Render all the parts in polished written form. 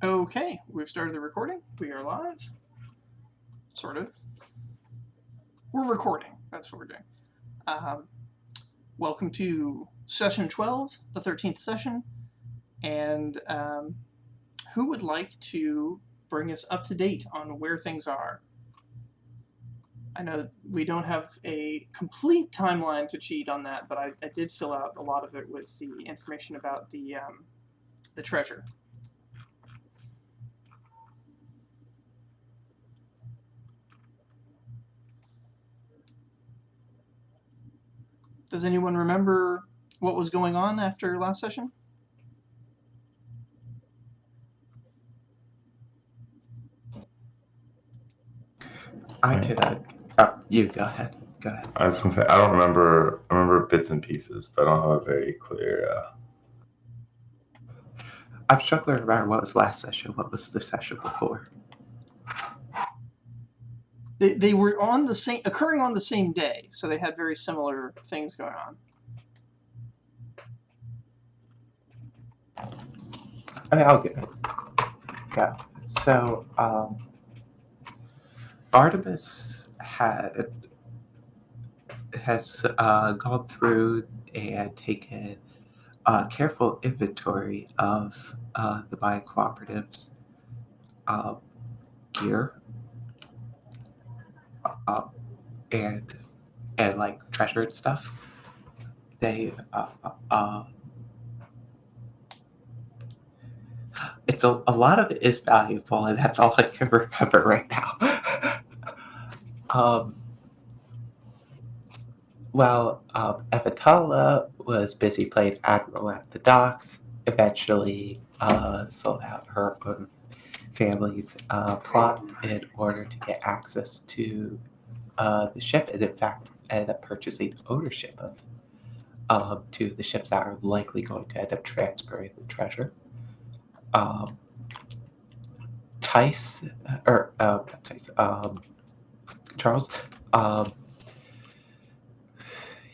Okay, we've started the recording. We are live. Sort of. We're recording. That's what we're doing. Welcome to session 12, the 13th session. And who would like to bring us up to date on where things are? I know we don't have a complete timeline to cheat on that, but I did fill out a lot of it with the information about the treasure. Does anyone remember what was going on after last session? I could. You go ahead. Go ahead. I was gonna say I don't remember. I remember bits and pieces, but I don't have a very clear. I'm struggling to remember what was last session. What was the session before? They were on the same, occurring on the same day, so they had very similar things going on. I mean, I'll get it. Yeah. So, Artemis has gone through and taken careful inventory of the mine cooperatives' gear and like treasure and stuff. They it's a lot of it is valuable, and that's all I can remember right now. Evatala was busy playing Admiral at the docks, eventually sold out her own family's plot in order to get access to the ship, and in fact ended up purchasing ownership of to the ships that are likely going to end up transferring the treasure. Charles,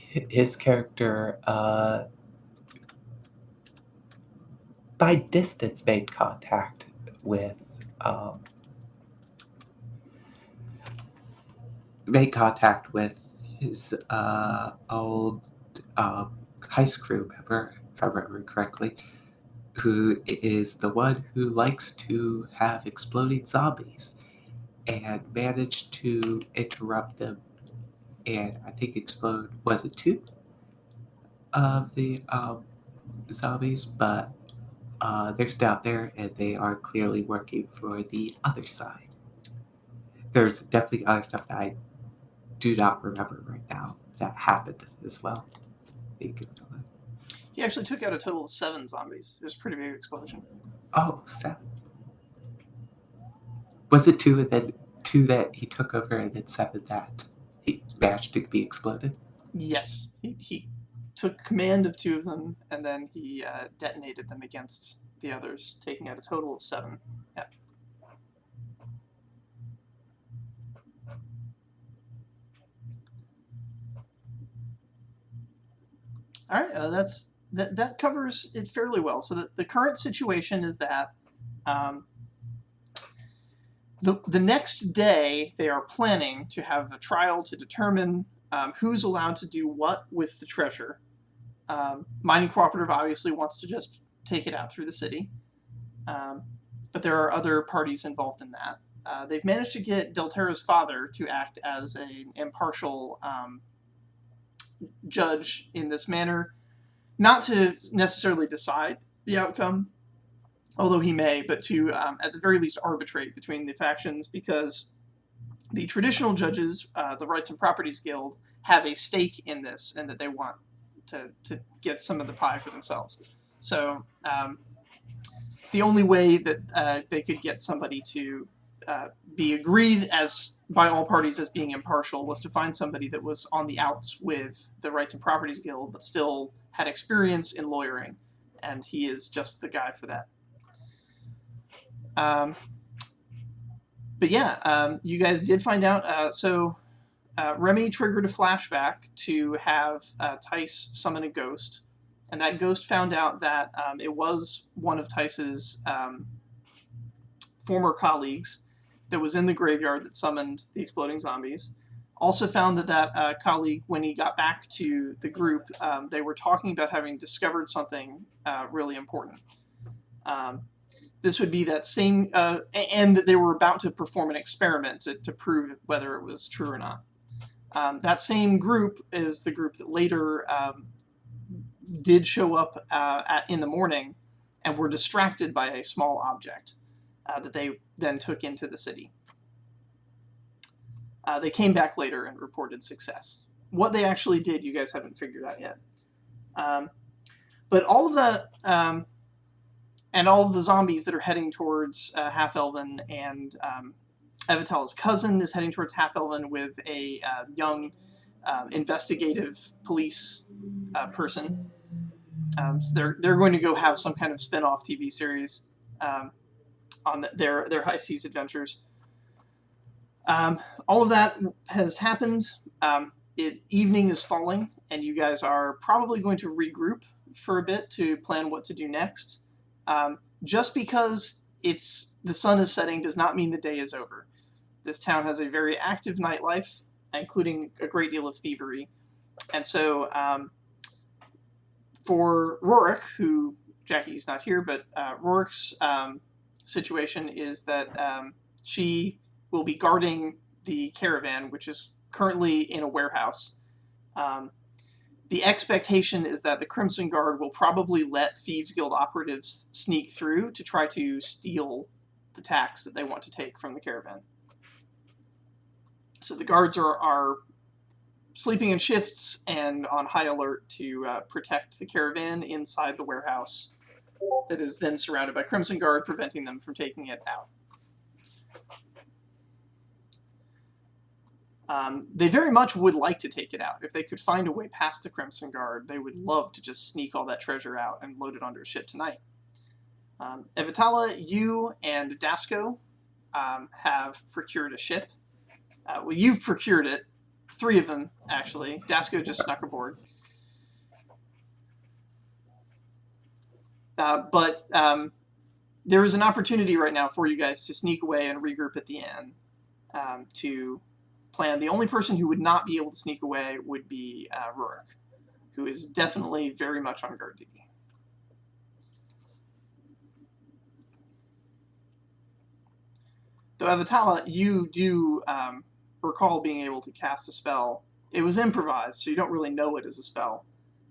his character by distance made contact with his old heist crew member, if I remember correctly, who is the one who likes to have exploding zombies, and managed to interrupt them and I think explode, was it 2 of the zombies, but they're still out there and they are clearly working for the other side. There's definitely other stuff that I do not remember right now that happened as well. He actually took out a total of 7 zombies. It was a pretty big explosion. Oh, 7. Was it 2 and then 2 that he took over and then 7 that he managed to be exploded? Yes, he took command of 2 of them, and then he detonated them against the others, taking out a total of 7. Yeah. All right, that covers it fairly well. So the current situation is that the next day they are planning to have a trial to determine who's allowed to do what with the treasure. Mining Cooperative obviously wants to just take it out through the city, but there are other parties involved in that. They've managed to get Delterra's father to act as an impartial judge in this manner, not to necessarily decide the outcome, although he may, but to at the very least arbitrate between the factions, because the traditional judges, the Rights and Properties Guild, have a stake in this, and that they want to get some of the pie for themselves. So the only way that they could get somebody to be agreed as by all parties as being impartial was to find somebody that was on the outs with the Rights and Properties Guild, but still had experience in lawyering, and he is just the guy for that. But yeah, you guys did find out. So Remy triggered a flashback to have Tice summon a ghost, and that ghost found out that it was one of Tice's former colleagues that was in the graveyard that summoned the exploding zombies. Also found that colleague, when he got back to the group, they were talking about having discovered something really important. This would be that same, and that they were about to perform an experiment to prove whether it was true or not. That same group is the group that later did show up in the morning and were distracted by a small object that they then took into the city. They came back later and reported success. What they actually did, you guys haven't figured out yet. But all of the and all of the zombies that are heading towards Half-Elven, and Evatala's cousin is heading towards Half-Elven with a young investigative police person. So they're going to go have some kind of spin-off TV series on their high seas adventures. All of that has happened. Evening is falling, and you guys are probably going to regroup for a bit to plan what to do next. Just because the sun is setting does not mean the day is over. This town has a very active nightlife, including a great deal of thievery. And so for Rorik, who Jackie's not here, but Rorik's situation is that she will be guarding the caravan, which is currently in a warehouse. The expectation is that the Crimson Guard will probably let Thieves Guild operatives sneak through to try to steal the tax that they want to take from the caravan. So the guards are sleeping in shifts and on high alert to protect the caravan inside the warehouse that is then surrounded by Crimson Guard, preventing them from taking it out. They very much would like to take it out. If they could find a way past the Crimson Guard, they would love to just sneak all that treasure out and load it onto a ship tonight. Evatala, you and Dasco have procured a ship. Well, you've procured it. 3 of them, actually. Dasco just snuck aboard. But there is an opportunity right now for you guys to sneak away and regroup at the end to plan. The only person who would not be able to sneak away would be Rorik, who is definitely very much on guard duty. Though Evatala, you do recall being able to cast a spell. It was improvised, so you don't really know it as a spell,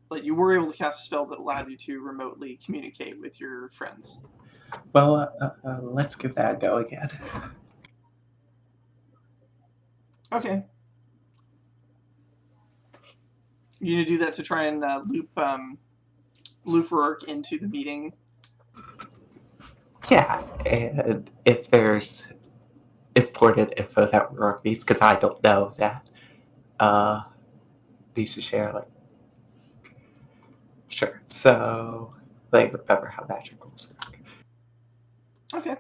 but you were able to cast a spell that allowed you to remotely communicate with your friends. Well, let's give that a go again. Okay. You gonna do that to try and loop Rorik into the meeting? Yeah, and if there's important info that Rorik needs, because I don't know that, needs to share, like, sure. So, like, remember how magic rules work. Okay.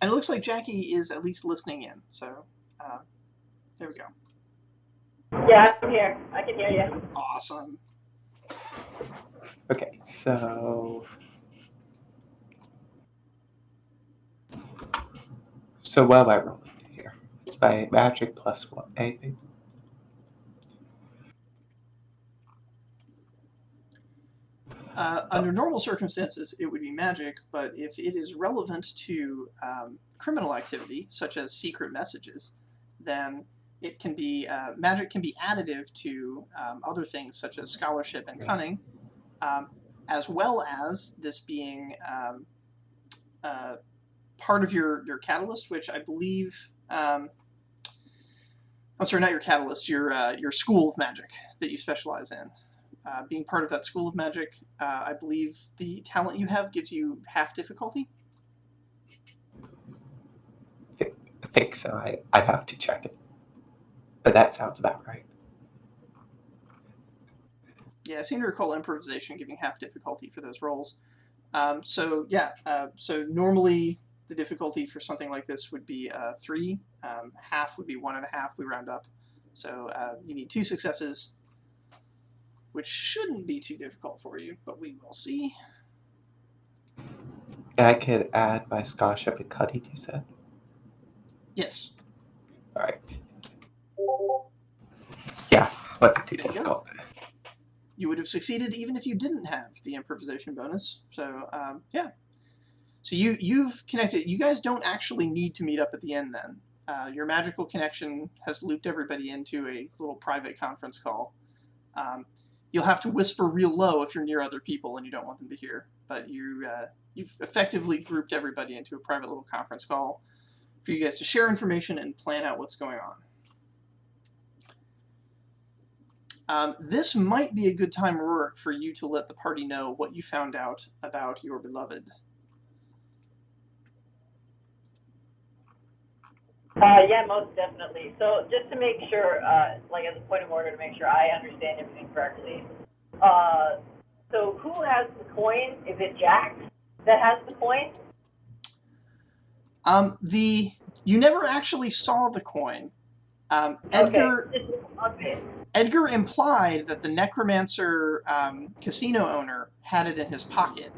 And it looks like Jackie is at least listening in, so there we go. Yeah, I'm here. I can hear you. Awesome. Okay, so what am I rolling here? It's my magic plus 1. Anything? Under normal circumstances, it would be magic, but if it is relevant to criminal activity, such as secret messages, then it can be magic can be additive to other things such as scholarship and cunning, as well as this being part of your catalyst, which I believe. I'm sorry, not your catalyst. Your school of magic that you specialize in. Being part of that school of magic, I believe the talent you have gives you half difficulty. I think so. I'd have to check it. But that sounds about right. Yeah, I seem to recall improvisation giving half difficulty for those rolls. So normally the difficulty for something like this would be 3. Half would be 1.5. We round up. So you need 2 successes, which shouldn't be too difficult for you, but we will see. And I could add my scholarship and cutting, you said? Yes. All right. Yeah, wasn't too There you go. difficult. You would have succeeded even if you didn't have the improvisation bonus. So, yeah. So you've connected. You guys don't actually need to meet up at the end then. Your magical connection has looped everybody into a little private conference call. You'll have to whisper real low if you're near other people and you don't want them to hear. But you've effectively grouped everybody into a private little conference call for you guys to share information and plan out what's going on. This might be a good time, Rourke, for you to let the party know what you found out about your beloved. Yeah, most definitely. So just to make sure, like as a point of order, to make sure I understand everything correctly. So who has the coin? Is it Jack that has the coin? You never actually saw the coin. Edgar implied that the necromancer casino owner had it in his pocket,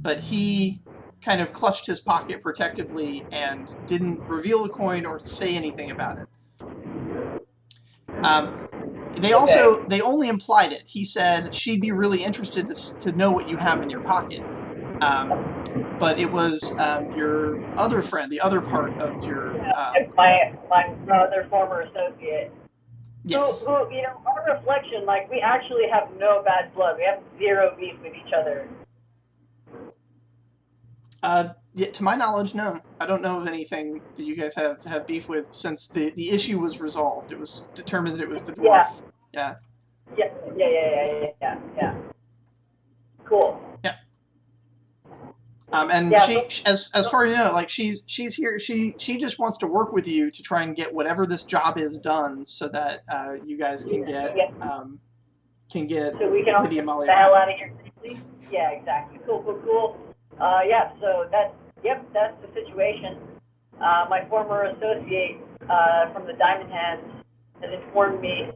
but he kind of clutched his pocket protectively and didn't reveal the coin or say anything about it. They only implied it. He said she'd be really interested to know what you have in your pocket. But it was your other friend, the other part of your... my other former associate. Yes. Who, on reflection, like, we actually have no bad blood. We have zero beef with each other. Yeah, to my knowledge, no. I don't know of anything that you guys have beef with since the issue was resolved. It was determined that it was the dwarf. Yeah. Yeah. Cool. Yeah. And she, as far as you know, like she's here. She just wants to work with you to try and get whatever this job is done, so that you guys can get So we can all get the hell out of here quickly. Yeah, exactly. Cool. Yeah. So that's the situation. My former associate from the Diamond Hands has informed me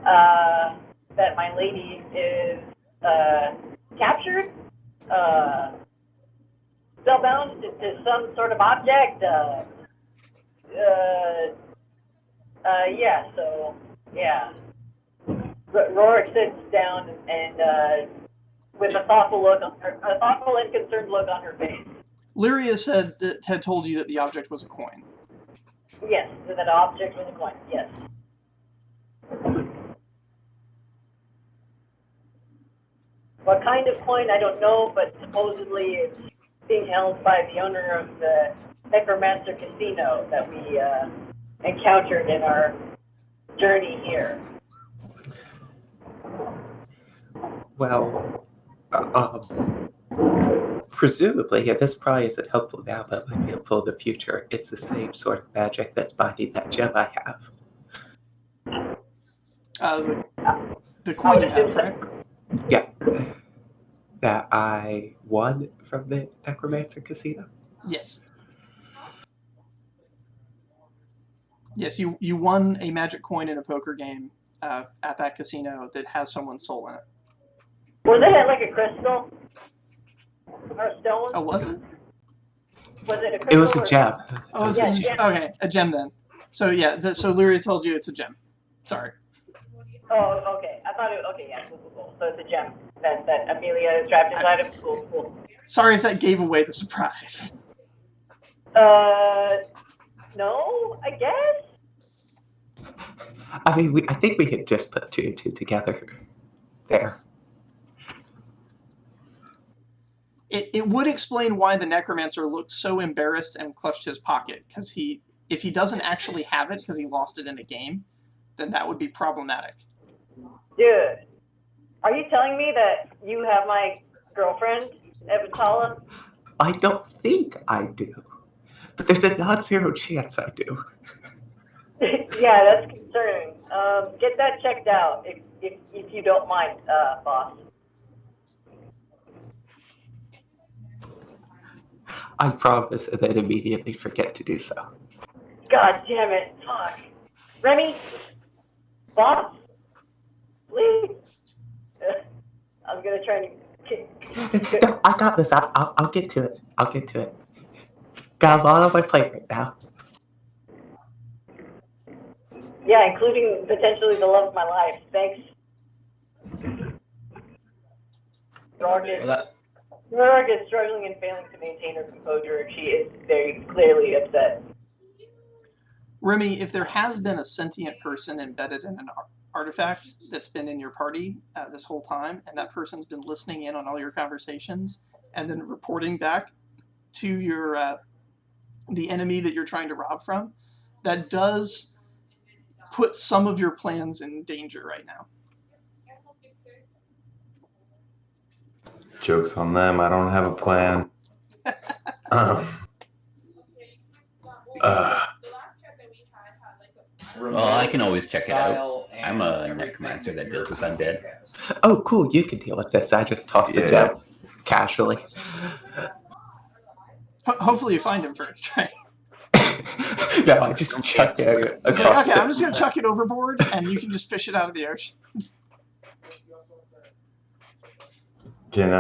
that my lady is captured. Spellbound to some sort of object. Rorik sits down and with a thoughtful and concerned look on her face. Lyria had told you that the object was a coin. Yes, that the object was a coin. Yes. What kind of coin, I don't know, but supposedly it's being held by the owner of the Necromancer Casino that we encountered in our journey here. Well, presumably, yeah, this probably isn't helpful now, but might be helpful in the future. It's the same sort of magic that's binding that gem I have. The coin you have, right? Yeah. That I won from the Necromancer Casino? Yes. Yes, you won a magic coin in a poker game at that casino that has someone's soul in it. Was it like a crystal? Or a stone? Oh, was it? Was it a crystal? It was a gem. Oh, okay, a gem then. So yeah, so Lyria told you it's a gem. Sorry. Oh, okay. I thought it. Okay, yeah, cool. So it's a gem that Amelia is trapped inside of. Cool. Sorry if that gave away the surprise. No, I guess. I mean, I think we had just put two and two together there. It would explain why the necromancer looked so embarrassed and clutched his pocket, because if he doesn't actually have it because he lost it in a game, then that would be problematic. Dude, are you telling me that you have my girlfriend, Evatala? I don't think I do, but there's a non-zero chance I do. Yeah, that's concerning. Get that checked out if you don't mind, boss. I promise, and then immediately forget to do so. God damn it! Fuck, Remy, boss, please. I was gonna try and No, I got this. I'll get to it. Got a lot on my plate right now. Yeah, including potentially the love of my life. Thanks. Rorg is struggling and failing to maintain her composure. She is very clearly upset. Remy, if there has been a sentient person embedded in an artifact that's been in your party this whole time, and that person's been listening in on all your conversations and then reporting back to your the enemy that you're trying to rob from, that does put some of your plans in danger right now. Joke's on them. I don't have a plan. Well, I can always check it out. I'm a necromancer that deals with undead. Oh, cool. You can deal with this. I just tossed the gem casually. Hopefully you find him first, right? No, I just chuck it across. Okay, I'm just going to chuck it overboard, and you can just fish it out of the ocean. Can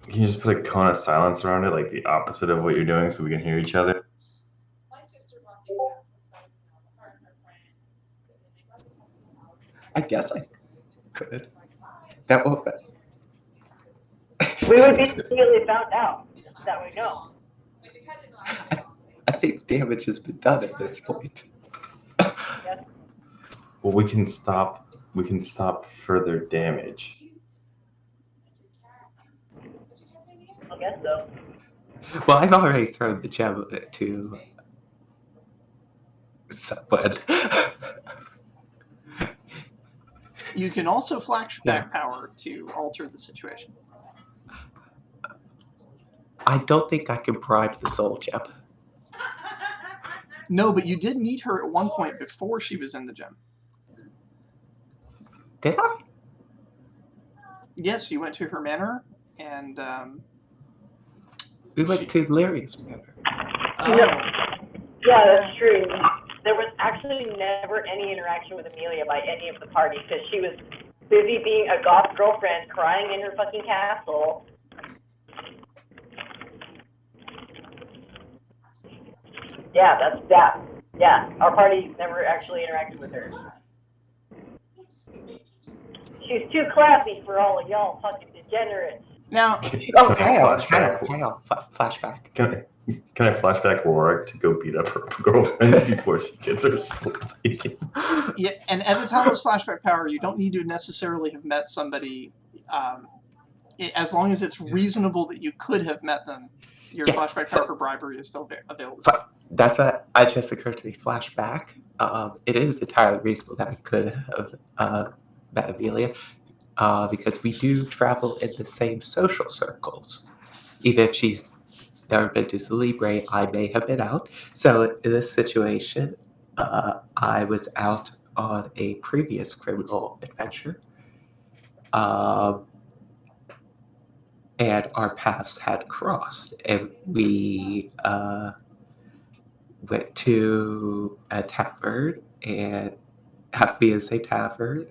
you just put a cone of silence around it, like the opposite of what you're doing, so we can hear each other? I guess I could. That won't. We would be immediately found out. That we know. I think damage has been done at this point. Yes. Well, we can stop further damage. I guess so. Well, I've already thrown the gem to someone. You can also flashback power to alter the situation. I don't think I can bribe the soul gem. No, but you did meet her at one point before she was in the gem. Did I? Yes, you went to her manor, and we went to Lyria's manor. Oh. Yeah, that's true. There was actually never any interaction with Amelia by any of the parties because she was busy being a goth girlfriend crying in her fucking castle. Yeah, that's that. Yeah, our party never actually interacted with her. She's too classy for all of y'all fucking degenerates. Now, hang on. Flashback. Can I flashback Warwick to go beat up her girlfriend before she gets her taken? Yeah, and Evitala's flashback power, you don't need to necessarily have met somebody. As long as it's reasonable that you could have met them, your flashback power for bribery is still available. That's what I just occurred to me. Flashback. It is entirely reasonable that I could have met Amelia because we do travel in the same social circles. Even if she's never been to Celebre, I may have been out. So in this situation, I was out on a previous criminal adventure. And our paths had crossed, and we went to a tavern, and happened to be in the same tavern,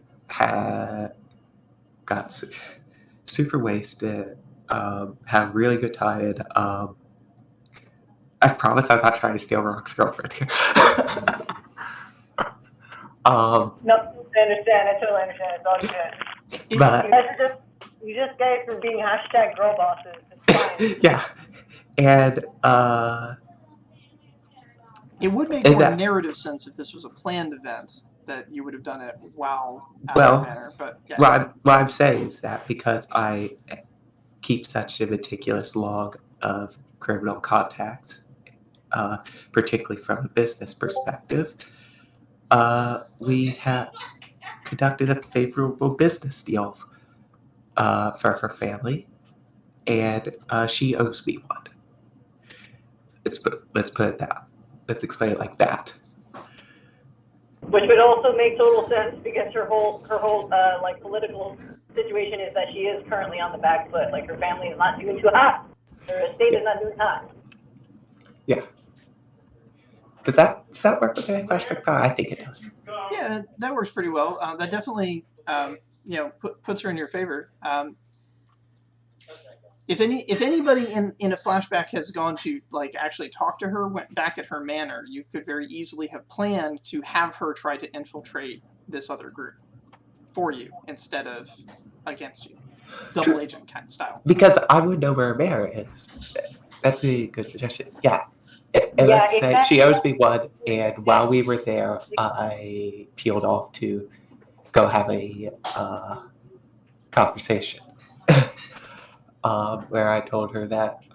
got super wasted, had a really good time. I promise I'm not trying to steal Rock's girlfriend here. No, I understand. I totally understand. It's all good. But you just guys for being hashtag girl bosses. It's fine. Yeah, and it would make more narrative sense if this was a planned event that you would have done it while at the manor. But what I'm saying is that because I keep such a meticulous log of criminal contacts, particularly from a business perspective, we have conducted a favorable business deal for her family, and she owes me one. Let's put it down. Let's explain it like that. Which would also make total sense because her whole like political situation is that she is currently on the back foot. Like her family is not doing too hot. Her estate is not doing hot. Yeah. Does that work with any flashback power? I think it does. Yeah, that works pretty well. That definitely puts her in your favor. if anybody in a flashback has gone to like actually talk to her, went back at her manor, you could very easily have planned to have her try to infiltrate this other group for you instead of against you. Double agent kind of style. Because I would know where Mare is. That's a good suggestion. Yeah. And let's say she owes me one, and while we were there, I peeled off to go have a conversation where I told her that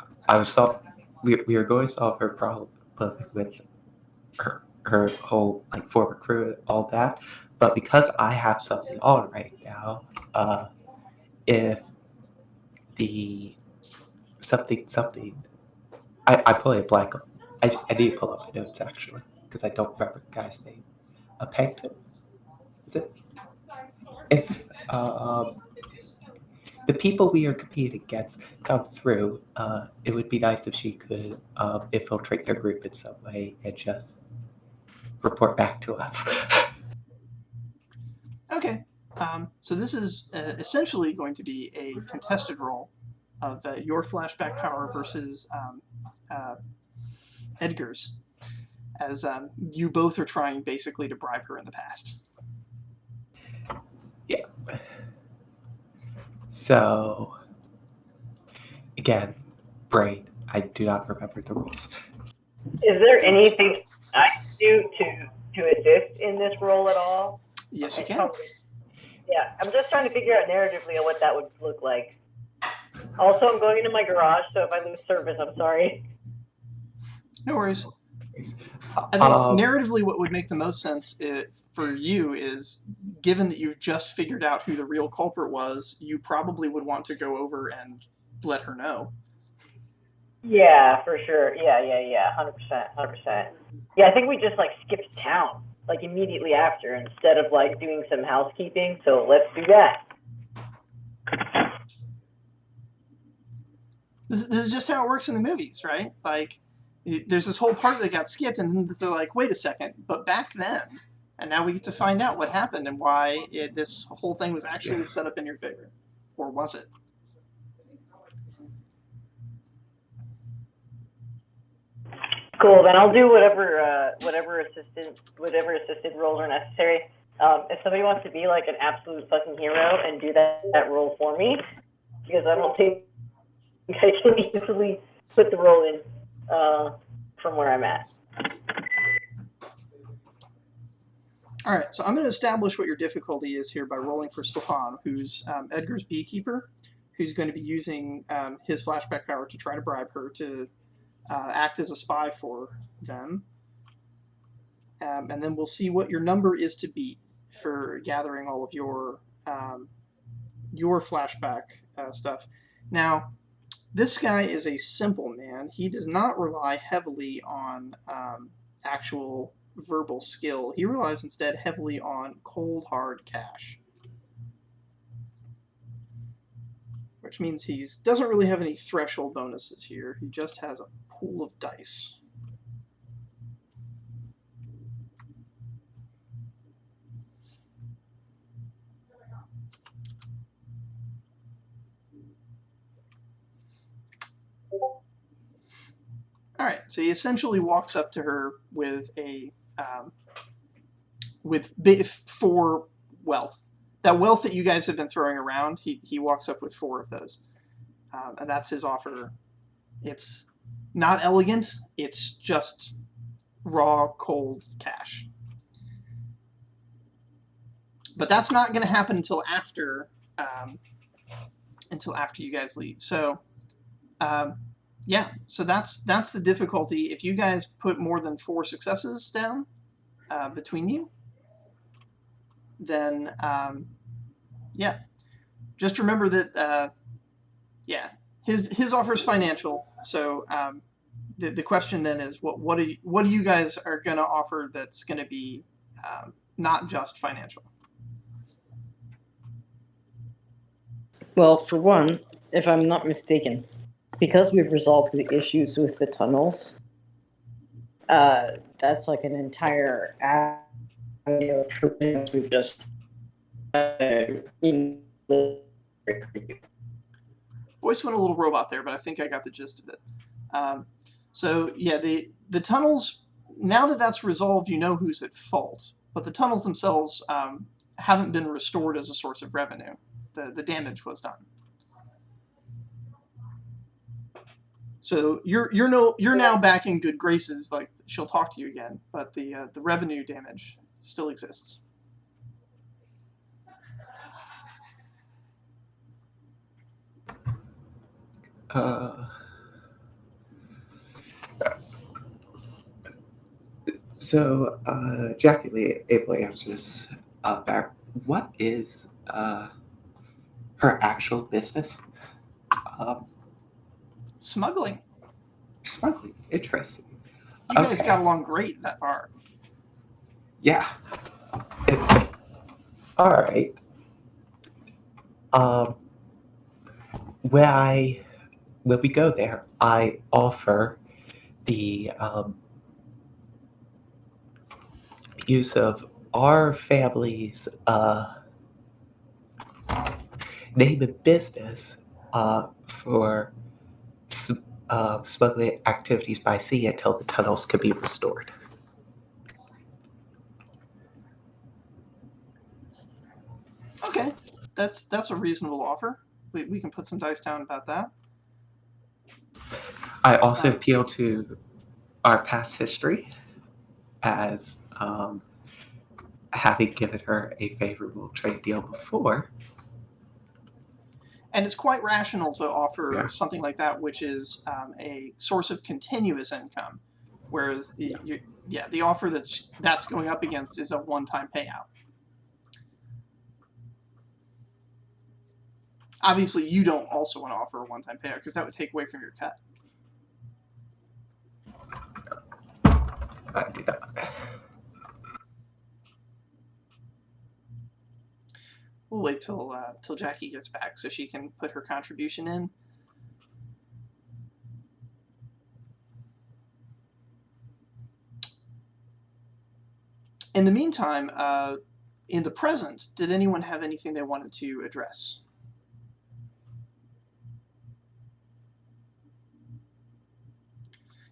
we were going to solve her problem with her whole like former crew and all that, but because I have something on right now, if the something I pull a blank. I need to pull up my notes actually because I don't remember the guy's name. A Pegton? Is it? If the people we are competing against come through, it would be nice if she could infiltrate their group in some way and just report back to us. Okay. So this is essentially going to be a contested role of your flashback power versus Edgar's, as you both are trying basically to bribe her in the past. Yeah. So, again, brain, I do not remember the rules. Is there anything I can do to assist in this role at all? Yes, you can. Yeah, I'm just trying to figure out narratively what that would look like. Also, I'm going into my garage, so if I lose service, I'm sorry. No worries. I think narratively what would make the most sense for you is, given that you've just figured out who the real culprit was, you probably would want to go over and let her know. Yeah, for sure. Yeah. 100%. Yeah, I think we just like skipped town like immediately after instead of like doing some housekeeping. So let's do that. This is just how it works in the movies, right? Like, there's this whole part that got skipped, and then they're like, wait a second, but back then, and now we get to find out what happened and why this whole thing was actually set up in your favor. Or was it? Cool, then I'll do whatever assisted roles are necessary. If somebody wants to be like an absolute fucking hero and do that role for me, because I don't think I can easily put the role in from where I'm at. All right, so I'm going to establish what your difficulty is here by rolling for Stefan, who's Edgar's beekeeper, who's going to be using his flashback power to try to bribe her to act as a spy for them. And then we'll see what your number is to beat for gathering all of your flashback stuff. Now, this guy is a simple man. He does not rely heavily on actual verbal skill. He relies instead heavily on cold, hard cash. Which means he doesn't really have any threshold bonuses here. He just has a pool of dice. All right, so he essentially walks up to her with four wealth. That wealth that you guys have been throwing around, he walks up with 4 of those. And that's his offer. It's not elegant, it's just raw, cold cash. But that's not going to happen until after you guys leave. So, yeah, so that's the difficulty. If you guys put more than 4 successes down between you, then yeah, just remember that yeah, his offer is financial. So the question then is what do you guys are going to offer that's going to be not just financial? Well, for one, if I'm not mistaken, because we've resolved the issues with the tunnels, that's like an entire avenue of provisions we've just Voice went a little robot there, but I think I got the gist of it. So yeah, the tunnels, now that that's resolved, you know who's at fault. But the tunnels themselves haven't been restored as a source of revenue. The damage was done. So you're now back in good graces. Like, she'll talk to you again, but the revenue damage still exists. So, Jackie Lee able to answer this back. What is her actual business? Smuggling. Smuggling. Interesting. You guys got along great in that bar. Yeah. All right. When we go there, I offer the use of our family's name and business for smuggling activities by sea until the tunnels can be restored. Okay, that's a reasonable offer. We can put some dice down about that. I also appeal to our past history as having given her a favorable trade deal before. And it's quite rational to offer something like that, which is a source of continuous income, whereas the offer that's going up against is a one-time payout. Obviously, you don't also want to offer a one-time payout because that would take away from your cut. I do not. We'll wait till Jackie gets back so she can put her contribution in. In the meantime, in the present, did anyone have anything they wanted to address?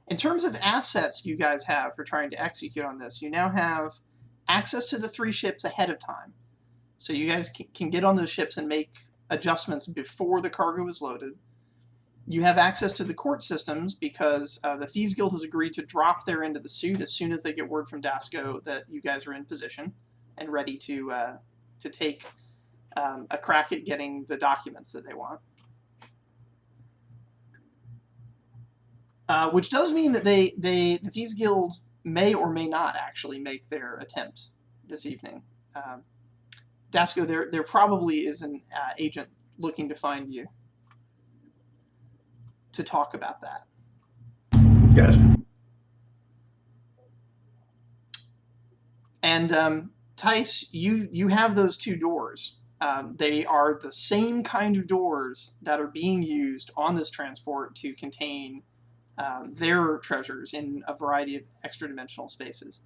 In terms of assets you guys have for trying to execute on this, you now have access to the 3 ships ahead of time. So you guys can get on those ships and make adjustments before the cargo is loaded. You have access to the court systems because the Thieves Guild has agreed to drop their end of the suit as soon as they get word from Dasco that you guys are in position and ready to take a crack at getting the documents that they want. Which does mean that the Thieves Guild may or may not actually make their attempt this evening. Dasco, there probably is an agent looking to find you to talk about that. Gotcha. And Tice, you have those 2 doors. They are the same kind of doors that are being used on this transport to contain their treasures in a variety of extra-dimensional spaces.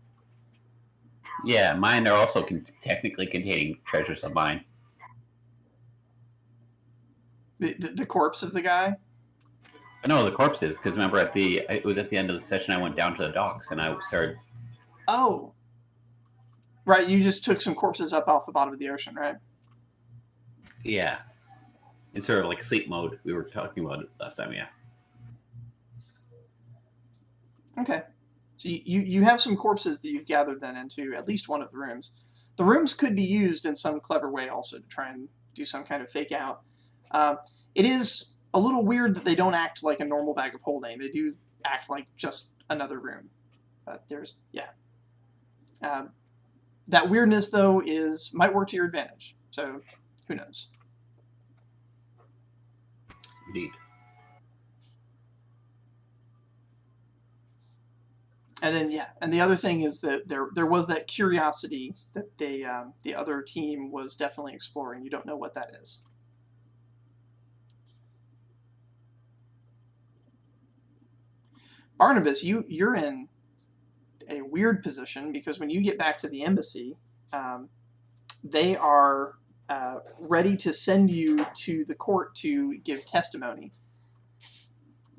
Yeah, mine are also technically containing treasures of mine. The corpse of the guy? No, the corpses, because remember it was at the end of the session I went down to the docks and I started... Oh. Right, you just took some corpses up off the bottom of the ocean, right? Yeah. In sort of like sleep mode, we were talking about it last time, yeah. Okay. So you have some corpses that you've gathered then into at least one of the rooms. The rooms could be used in some clever way also to try and do some kind of fake out. It is a little weird that they don't act like a normal bag of holding. They do act like just another room. But there's, yeah. That weirdness, though, might work to your advantage. So, who knows? Indeed. And then, yeah, and the other thing is that there was that curiosity that the other team was definitely exploring. You don't know what that is. Barnabas, you're in a weird position because when you get back to the embassy, they are ready to send you to the court to give testimony.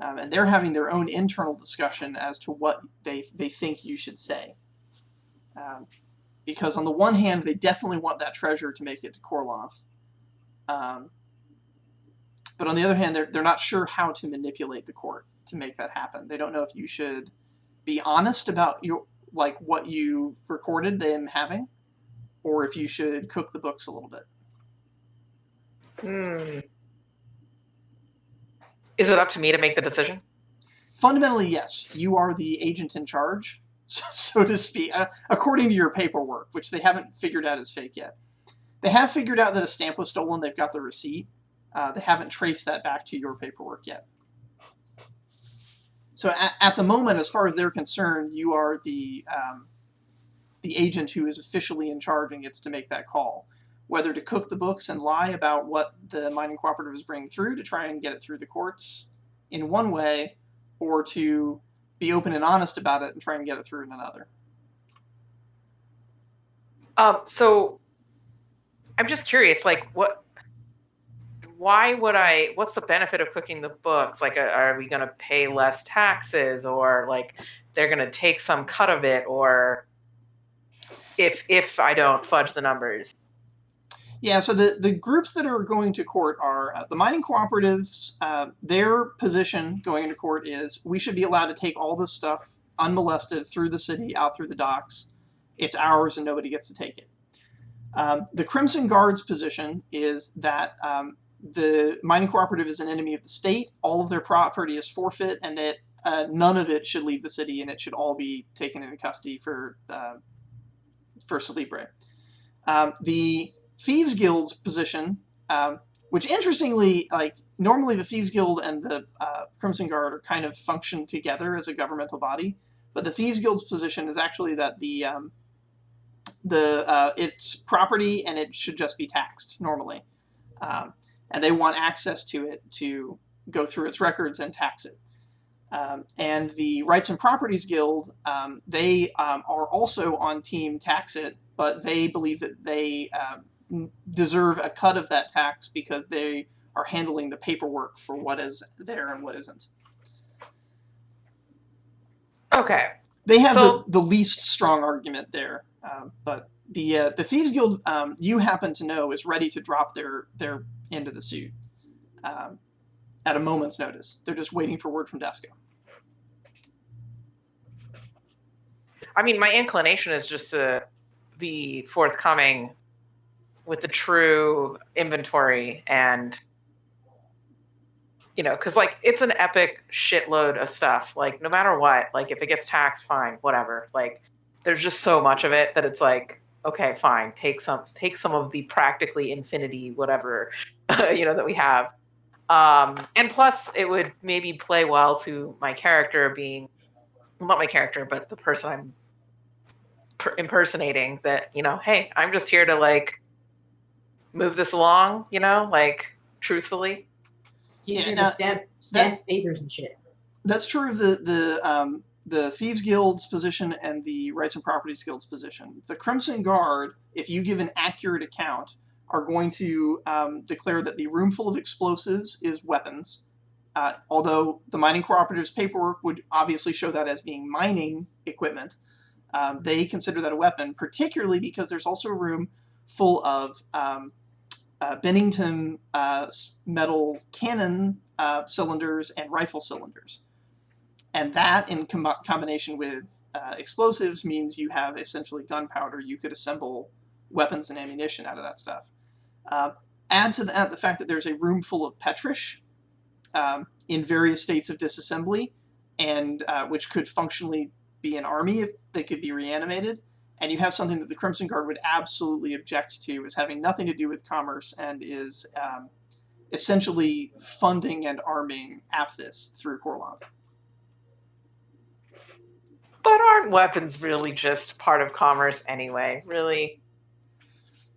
And they're having their own internal discussion as to what they think you should say. Because on the one hand, they definitely want that treasure to make it to Korloth. But on the other hand, they're not sure how to manipulate the court to make that happen. They don't know if you should be honest about what you recorded them having, or if you should cook the books a little bit. Is it up to me to make the decision? Fundamentally, yes. You are the agent in charge, so to speak, according to your paperwork, which they haven't figured out is fake yet. They have figured out that a stamp was stolen. They've got the receipt. They haven't traced that back to your paperwork yet. So at the moment, as far as they're concerned, you are the agent who is officially in charge and gets to make that call. Whether to cook the books and lie about what the mining cooperative is bringing through to try and get it through the courts in one way, or to be open and honest about it and try and get it through in another. So I'm just curious, what's the benefit of cooking the books? Are we going to pay less taxes, or they're going to take some cut of it, or if I don't fudge the numbers? Yeah, so the groups that are going to court are the mining cooperatives. Their position going into court is we should be allowed to take all this stuff unmolested through the city, out through the docks. It's ours and nobody gets to take it. The Crimson Guard's position is that the mining cooperative is an enemy of the state. All of their property is forfeit, and that none of it should leave the city, and it should all be taken into custody for Celebre. The Thieves Guild's position, which interestingly, normally the Thieves Guild and the Crimson Guard are kind of function together as a governmental body, but the Thieves Guild's position is actually that it's property and it should just be taxed normally, and they want access to it to go through its records and tax it. And the Rights and Properties Guild, they are also on team tax it, but they believe that they deserve a cut of that tax because they are handling the paperwork for what is there and what isn't. Okay. They have the least strong argument there, but the Thieves Guild, you happen to know, is ready to drop their end of the suit at a moment's notice. They're just waiting for word from Desco. I mean, my inclination is just to be forthcoming with the true inventory, and because it's an epic shitload of stuff. No matter what, if it gets taxed, fine, whatever. There's just so much of it that it's okay, fine, take some of the practically infinity whatever that we have. And plus, it would maybe play well to my character being, well, not my character, but the person I'm impersonating. That hey, I'm just here to move this along, truthfully. He's here to stamp papers and shit. That's true of the Thieves Guild's position and the Rights and Properties Guild's position. The Crimson Guard, if you give an accurate account, are going to declare that the room full of explosives is weapons. Although the mining cooperative's paperwork would obviously show that as being mining equipment, they consider that a weapon, particularly because there's also a room full of Bennington metal cannon cylinders and rifle cylinders. And that, in combination with explosives, means you have essentially gunpowder. You could assemble weapons and ammunition out of that stuff. Add to that the fact that there's a room full of petrish in various states of disassembly, and which could functionally be an army if they could be reanimated. And you have something that the Crimson Guard would absolutely object to as having nothing to do with commerce and is essentially funding and arming Apthis through Korloth. But aren't weapons really just part of commerce anyway? Really?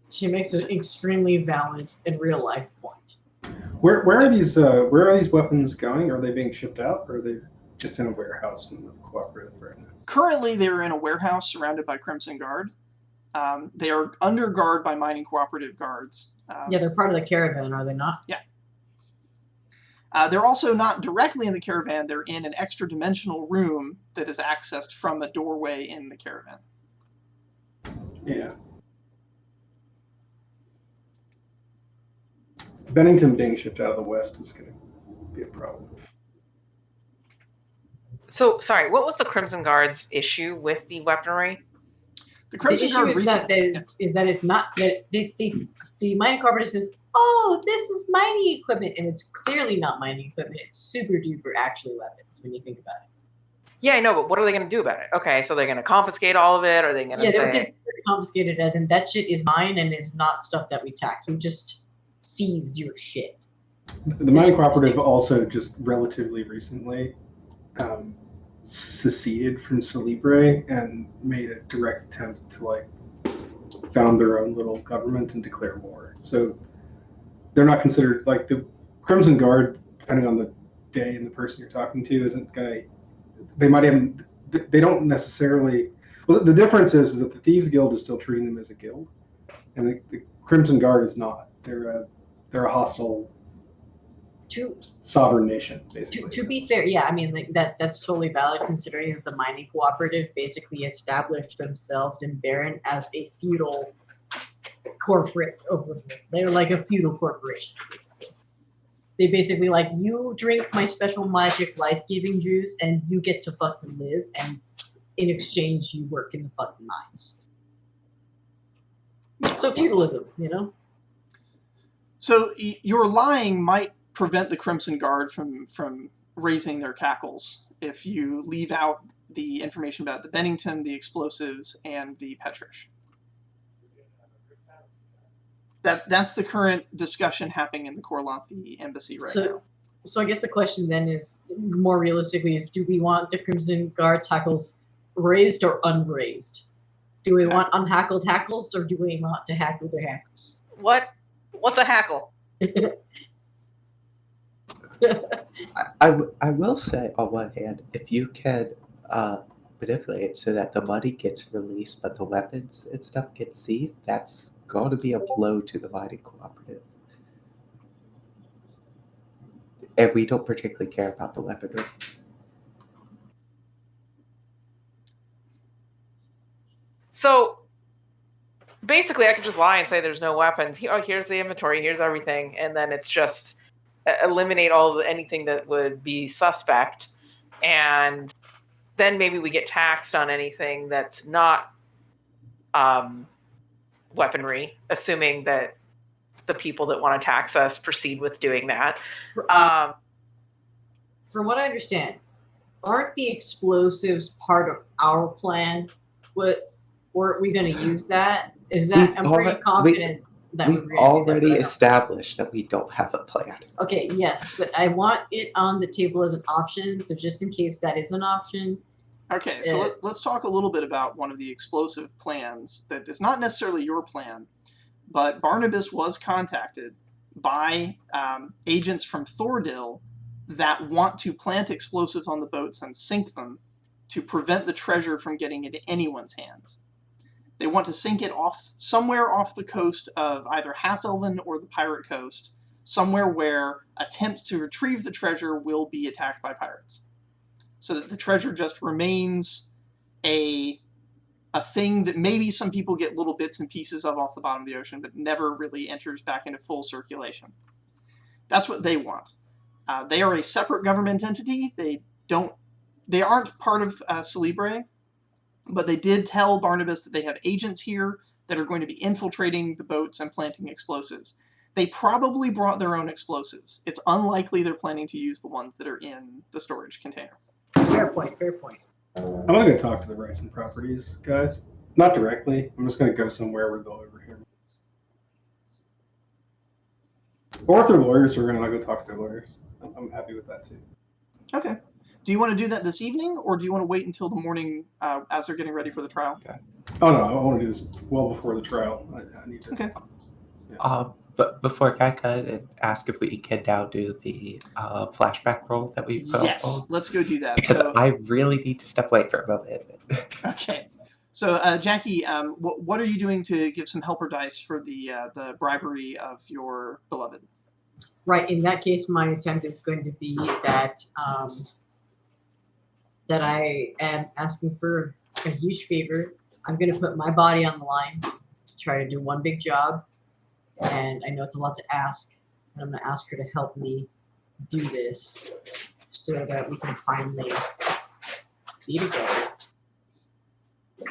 She makes an extremely valid and real life point. Where are these weapons going? Are they being shipped out, or are they just in a warehouse in the cooperative right now? Currently, they're in a warehouse surrounded by Crimson Guard. They are under guard by mining cooperative guards. Yeah, they're part of the caravan, are they not? Yeah. They're also not directly in the caravan. They're in an extra-dimensional room that is accessed from a doorway in the caravan. Yeah. Bennington being shipped out of the west is going to be a problem. So, sorry, what was the Crimson Guard's issue with the weaponry? The Crimson Guard is that it's not that the mining cooperative says, "Oh, this is mining equipment," and it's clearly not mining equipment. It's super duper actually weapons when you think about it. Yeah, I know, but what are they going to do about it? Okay, so they're going to confiscate all of it, or are they going to say... they're confiscated as in that shit is mine and is not stuff that we tax. We just seized your shit. The mining cooperative also just relatively recently seceded from Celebre and made a direct attempt to found their own little government and declare war. So they're not considered the Crimson Guard, depending on the day and the person you're talking to, isn't gonna. They might even. They don't necessarily. Well, the difference is that the Thieves Guild is still treating them as a guild, and the Crimson Guard is not. They're a hostile. Sovereign nation, basically. To be fair, yeah, I mean that's totally valid, considering that the mining cooperative basically established themselves in Barron as a feudal corporate overlord. They're like a feudal corporation, basically. They basically you drink my special magic life-giving juice, and you get to fucking live, and in exchange you work in the fucking mines. So feudalism, So your lying might prevent the Crimson Guard from raising their cackles if you leave out the information about the Bennington, the explosives, and the Petrish. That's the current discussion happening in the Corlanthe embassy right now. So I guess the question then is, more realistically, do we want the Crimson Guard's hackles raised or unraised? Do we want unhackled hackles, or do we want to hackle their hackles? What's a hackle? I will say, on one hand, if you can manipulate it so that the money gets released but the weapons and stuff get seized, that's going to be a blow to the mining cooperative. And we don't particularly care about the weaponry. So basically, I could just lie and say there's no weapons. Here's the inventory, here's everything, and then it's just eliminate anything that would be suspect, and then maybe we get taxed on anything that's not weaponry, assuming that the people that want to tax us proceed with doing that. From what I understand, aren't the explosives part of our plan? Weren't we going to use that? Is that? I'm pretty confident that we've already established that we don't have a plan. Okay, yes, but I want it on the table as an option, so just in case that is an option. Okay, so let's talk a little bit about one of the explosive plans that is not necessarily your plan, but Barnabas was contacted by agents from Thordil that want to plant explosives on the boats and sink them to prevent the treasure from getting into anyone's hands. They want to sink it somewhere off the coast of either Half-Elven or the Pirate Coast, somewhere where attempts to retrieve the treasure will be attacked by pirates. So that the treasure just remains a thing that maybe some people get little bits and pieces of off the bottom of the ocean, but never really enters back into full circulation. That's what they want. They are a separate government entity. They aren't part of Celebre, but they did tell Barnabas that they have agents here that are going to be infiltrating the boats and planting explosives. They probably brought their own explosives. It's unlikely they're planning to use the ones that are in the storage container. Fair point. I'm going to go talk to the rights and properties guys. Not directly. I'm just going to go somewhere where they'll overhear me. Or if they're lawyers, we're going to go talk to their lawyers. I'm happy with that too. Okay. Do you want to do that this evening, or do you want to wait until the morning as they're getting ready for the trial? Okay. Oh, no, I want to do this well before the trial. I need to. Okay. Yeah. But before I cut and ask if we can now do the flashback roll that we put Yes, let's go do that. Because I really need to step away for a moment. Okay. So, Jackie, what are you doing to give some helper dice for the bribery of your beloved? Right. In that case, my attempt is going to be that that I am asking for a huge favor. I'm going to put my body on the line to try to do one big job, and I know it's a lot to ask, and I'm going to ask her to help me do this so that we can finally be together.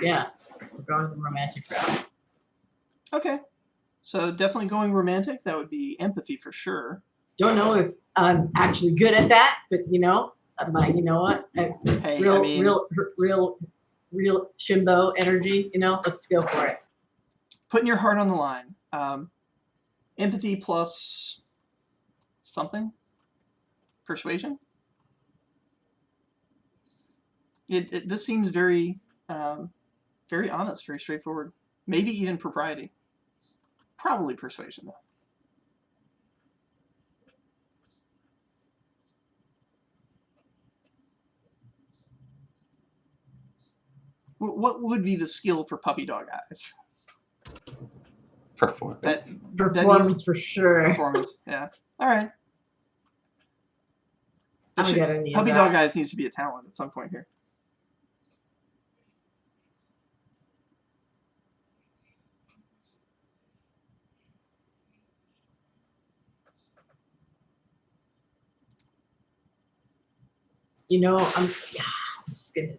Yeah, we're going the romantic route. Okay. So definitely going romantic. That would be empathy for sure. Don't know if I'm actually good at that, but you know what? Hey, Real Shimbo energy. You know, let's go for it. Putting your heart on the line. Empathy plus something. Persuasion. This seems very, very honest, very straightforward. Maybe even propriety. Probably persuasion, though. What would be the skill for puppy dog eyes? Performance. Performance for sure. Performance, yeah. All right. Puppy dog eyes needs to be a talent at some point here. You know, I'm just gonna.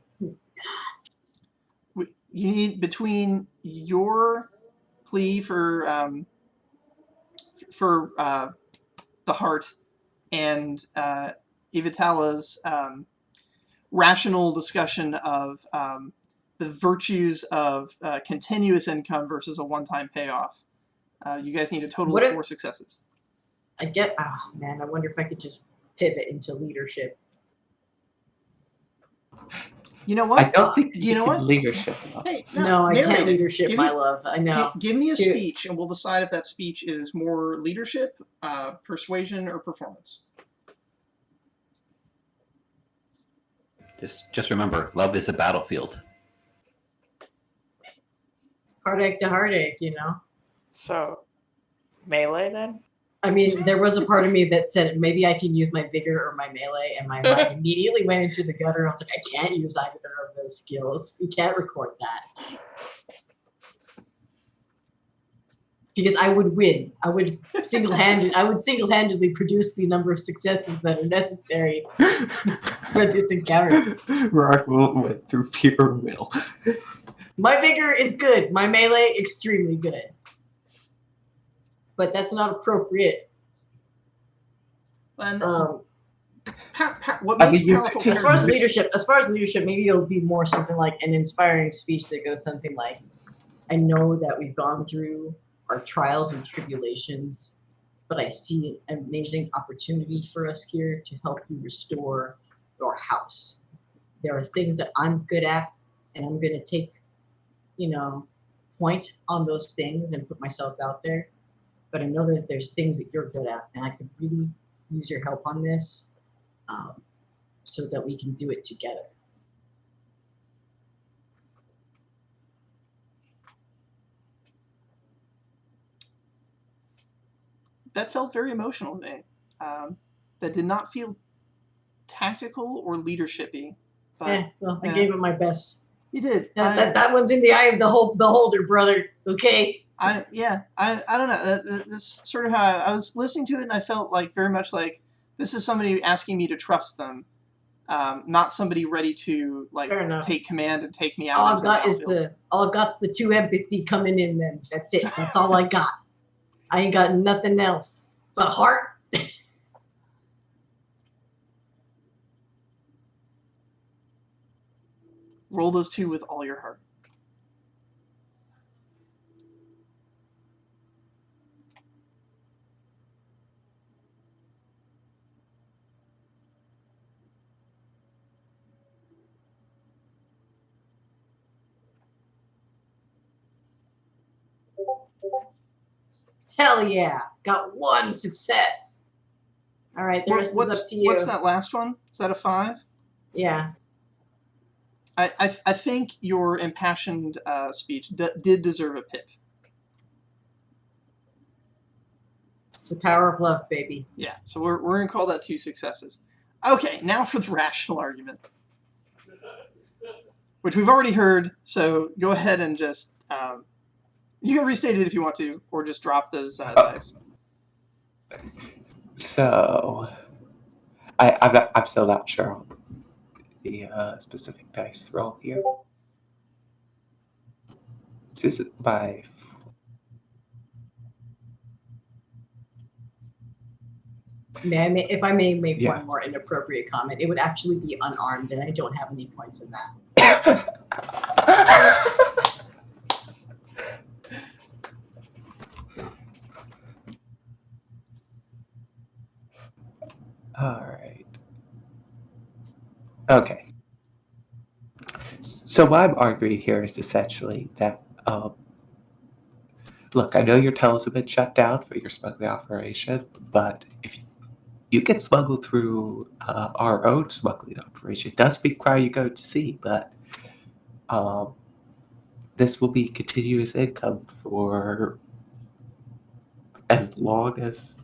You need, between your plea for the heart and Ivitala's rational discussion of the virtues of continuous income versus a one-time payoff. You guys need a total of 4 successes. I wonder if I could just pivot into leadership. You know what? I don't think you know what? Leadership. Hey, no, I can't leadership, my love. I know. Give me a speech, and we'll decide if that speech is more leadership, persuasion, or performance. Just remember, love is a battlefield. Heartache to heartache, you know. So, melee then? I mean, there was a part of me that said maybe I can use my vigor or my melee, and my mind immediately went into the gutter. I was like, I can't use either of those skills. We can't record that. Because I would win. I would single-handedly produce the number of successes that are necessary for this encounter. Rock went through pure will. My vigor is good. My melee, extremely good. But that's not appropriate. And what makes powerful? As far as leadership, maybe it'll be more something like an inspiring speech that goes something like, "I know that we've gone through our trials and tribulations, but I see an amazing opportunity for us here to help you restore your house. There are things that I'm good at, and I'm going to take, point on those things and put myself out there. But I know that there's things that you're good at, and I could really use your help on this so that we can do it together." That felt very emotional to me. That did not feel tactical or leadership-y. But, I gave it my best. You did. That one's in the eye of the beholder, brother. Okay. I don't know. This sort of how I was listening to it, and I felt like very much like this is somebody asking me to trust them, not somebody ready to take command and take me out. All I've got is the 2 empathy coming in. Then that's it. That's all I got. I ain't got nothing else but heart. Roll those 2 with all your heart. Hell yeah. Got 1 success. All right, the rest is up to you. What's that last one? Is that a 5? Yeah. I think your impassioned speech did deserve a pip. It's the power of love, baby. Yeah, so we're going to call that 2 successes. Okay, now for the rational argument, which we've already heard, so go ahead and just... you can restate it if you want to, or just drop those dice. So, I'm still not sure on the specific dice roll here. This is by... If I may make Yeah. one more inappropriate comment, it would actually be unarmed, and I don't have any points in that. All right. Okay. So what I'm arguing here is essentially that, look, I know your Talus have been shut down for your smuggling operation, but if you can smuggle through our own smuggling operation, it does require you go to sea, but this will be continuous income for as long as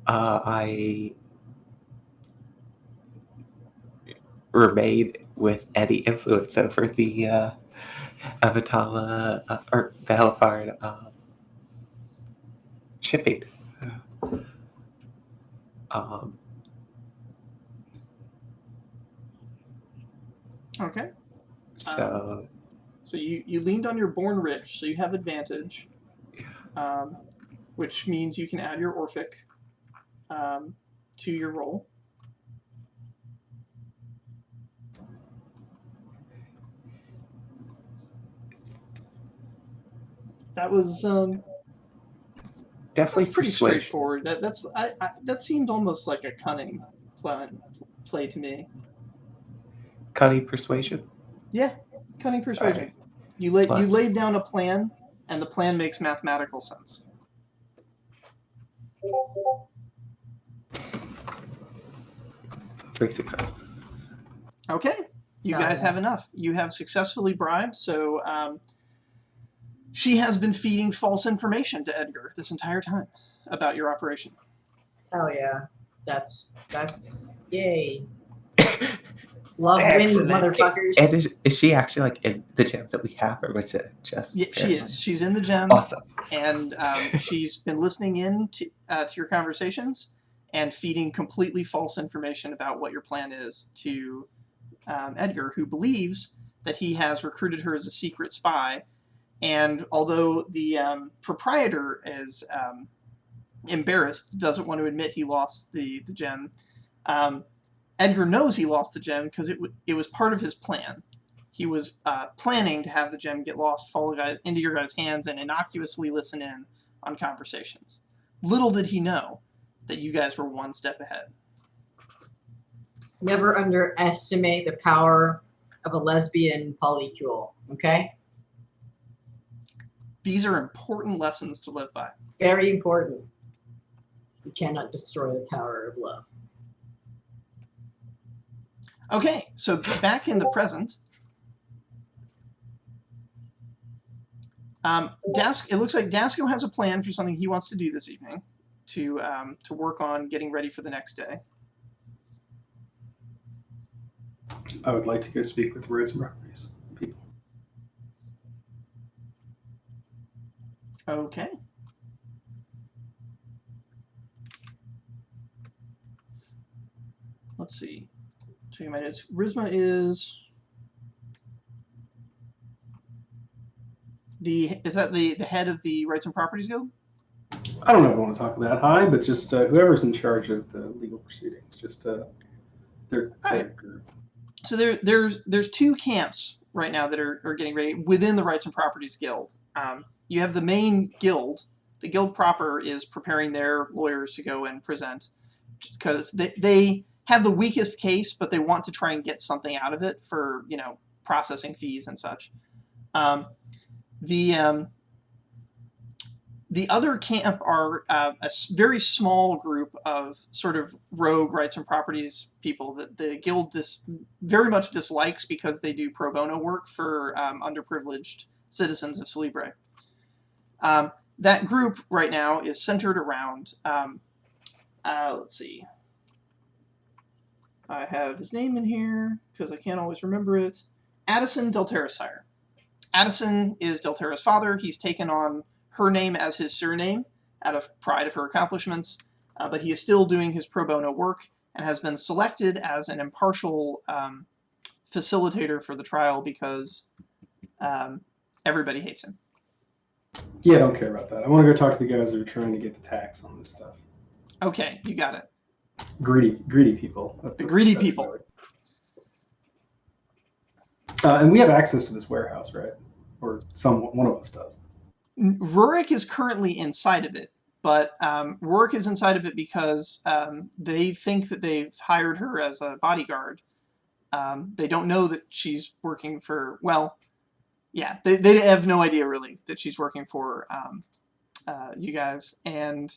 I remain with any influence over the Avatala or the Hellfire shipping. Okay. So you leaned on your born rich, so you have advantage, which means you can add your Orphic to your roll. That was definitely pretty persuasion. straightforward. That seemed almost like a cunning play to me. Cunning persuasion? Yeah, cunning persuasion. Right. You laid down a plan, and the plan makes mathematical sense. 3 successes. Okay, you guys have enough. You have successfully bribed, so she has been feeding false information to Edgar this entire time about your operation. Oh yeah, that's yay. Love wins, motherfuckers. And is she actually like in the gem that we have, or was it just? Yeah, she is. She's in the gem. Awesome. And she's been listening in to your conversations and feeding completely false information about what your plan is to Edgar, who believes that he has recruited her as a secret spy. And although the proprietor is embarrassed, doesn't want to admit he lost the gem, Edgar knows he lost the gem because it was part of his plan. He was planning to have the gem get lost, fall into your guys' hands, and innocuously listen in on conversations. Little did he know that you guys were one step ahead. Never underestimate the power of a lesbian polycule, okay? These are important lessons to live by. Very important. You cannot destroy the power of love. Okay, so back in the present, it looks like Dasco has a plan for something he wants to do this evening to work on getting ready for the next day. I would like to go speak with Roads and Referees people. Okay. Let's see. Checking my notes. Rizma is that the head of the Rights and Properties Guild? I don't know if I want to talk that high, but just whoever's in charge of the legal proceedings, just their group. So there's 2 camps right now that are getting ready within the Rights and Properties Guild. You have the main guild. The guild proper is preparing their lawyers to go and present because they have the weakest case, but they want to try and get something out of it for, processing fees and such. The The other camp are very small group of sort of rogue rights and properties people that the guild very much dislikes because they do pro bono work for underprivileged citizens of Celebre. That group right now is centered around, let's see, I have his name in here because I can't always remember it, Addison Delterra's sire. Addison is Delterra's father. He's taken on her name as his surname out of pride of her accomplishments, but he is still doing his pro bono work and has been selected as an impartial facilitator for the trial because everybody hates him. Yeah, I don't care about that. I want to go talk to the guys that are trying to get the tax on this stuff. Okay, you got it. Greedy people. The greedy people. And we have access to this warehouse, right? Or one of us does. Rurik is currently inside of it, but Rurik is inside of it because they think that they've hired her as a bodyguard. They don't know that she's working for, well, yeah, they have no idea really that she's working for you guys. And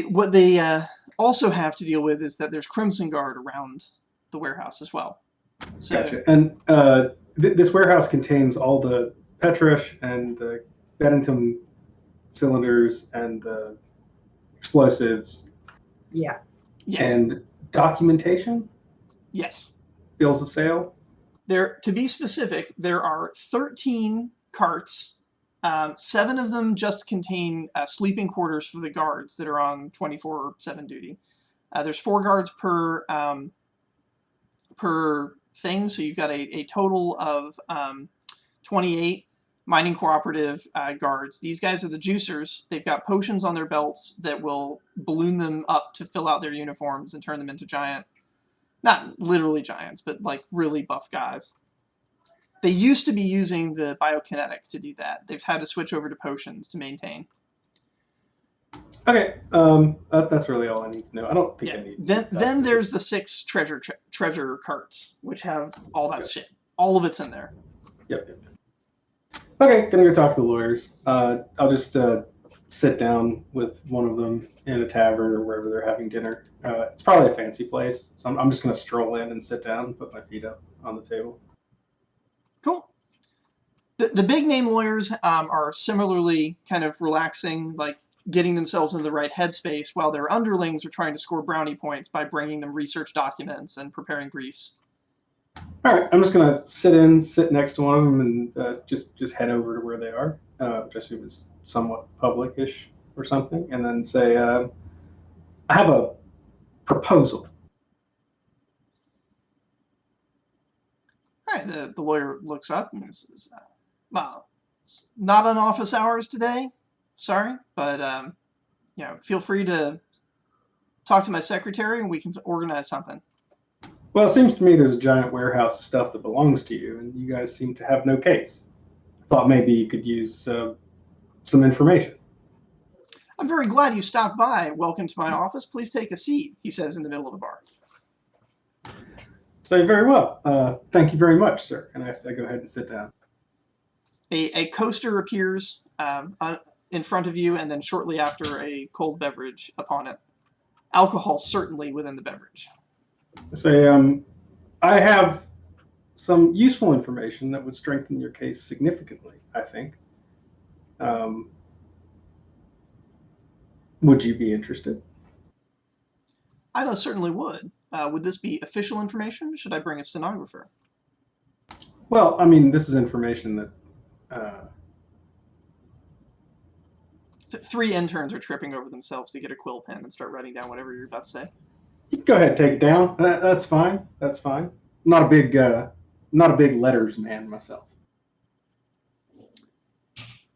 what they also have to deal with is that there's Crimson Guard around the warehouse as well. So, gotcha. And this warehouse contains all the Petrish and the Benetton cylinders and the explosives. Yeah. Yes. And documentation? Yes. Bills of sale? To be specific, there are 13 carts. 7 of them just contain sleeping quarters for the guards that are on 24/7 duty. There's 4 guards per thing, so you've got a total of 28 mining cooperative guards. These guys are the juicers. They've got potions on their belts that will balloon them up to fill out their uniforms and turn them into giant, not literally giants, but like really buff guys. They used to be using the biokinetic to do that. They've had to switch over to potions to maintain. Okay, that's really all I need to know. I don't think I need. Then there's the 6 treasure carts, which have all that shit. All of it's in there. Yep. Okay, gonna go talk to the lawyers. I'll just sit down with one of them in a tavern or wherever they're having dinner. It's probably a fancy place, so I'm just gonna stroll in and sit down, put my feet up on the table. Cool. The big name lawyers are similarly kind of relaxing, like getting themselves in the right headspace, while their underlings are trying to score brownie points by bringing them research documents and preparing briefs. All right, I'm just gonna sit next to one of them and just head over to where they are, which I assume is somewhat public-ish or something, and then say, I have a proposal. All right, the lawyer looks up and says, well, it's not on office hours today, sorry, but feel free to talk to my secretary and we can organize something. Well, it seems to me there's a giant warehouse of stuff that belongs to you, and you guys seem to have no case. I thought maybe you could use some information. I'm very glad you stopped by. Welcome to my office. Please take a seat, he says in the middle of the bar. So very well. Thank you very much, sir. And I go ahead and sit down. A coaster appears in front of you, and then shortly after, a cold beverage upon it. Alcohol certainly within the beverage. Say, I have some useful information that would strengthen your case significantly, I think. Would you be interested? I most certainly would. Would this be official information? Should I bring a stenographer? Well, I mean, this is information that... 3 interns are tripping over themselves to get a quill pen and start writing down whatever you're about to say. Go ahead, take it down. That's fine. That's fine. Not a big letters man myself.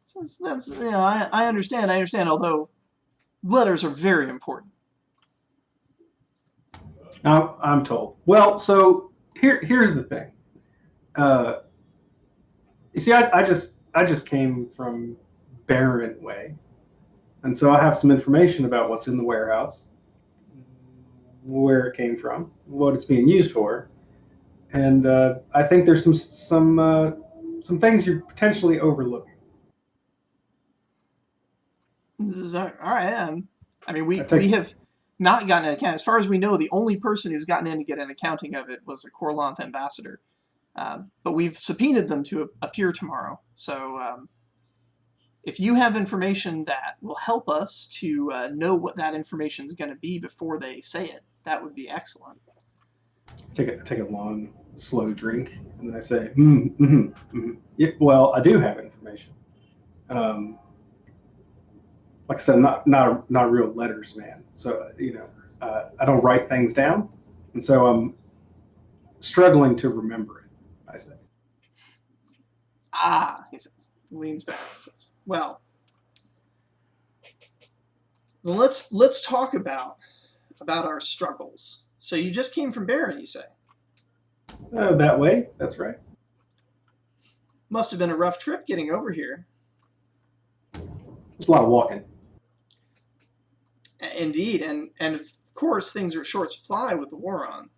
So that's I understand. Although letters are very important. I'm told. Well, so here's the thing. You see, I just came from Barren Way, and so I have some information about what's in the warehouse, where it came from, what it's being used for, and I think there's some things you're potentially overlooking. All right. I mean, we have not gotten an account. As far as we know, the only person who's gotten in to get an accounting of it was a Corlanth ambassador. But we've subpoenaed them to appear tomorrow. So if you have information that will help us to know what that information is going to be before they say it, that would be excellent. Take a long, slow drink, and then I say, Yeah, well, I do have information. Like I said, not a real letters man. So I don't write things down, and so I'm struggling to remember it. I say. He says, leans back. He says, well, let's talk about our struggles. So you just came from Baron, you say? That way. That's right. Must have been a rough trip getting over here. It's a lot of walking. Indeed, and of course things are short supply with the war on.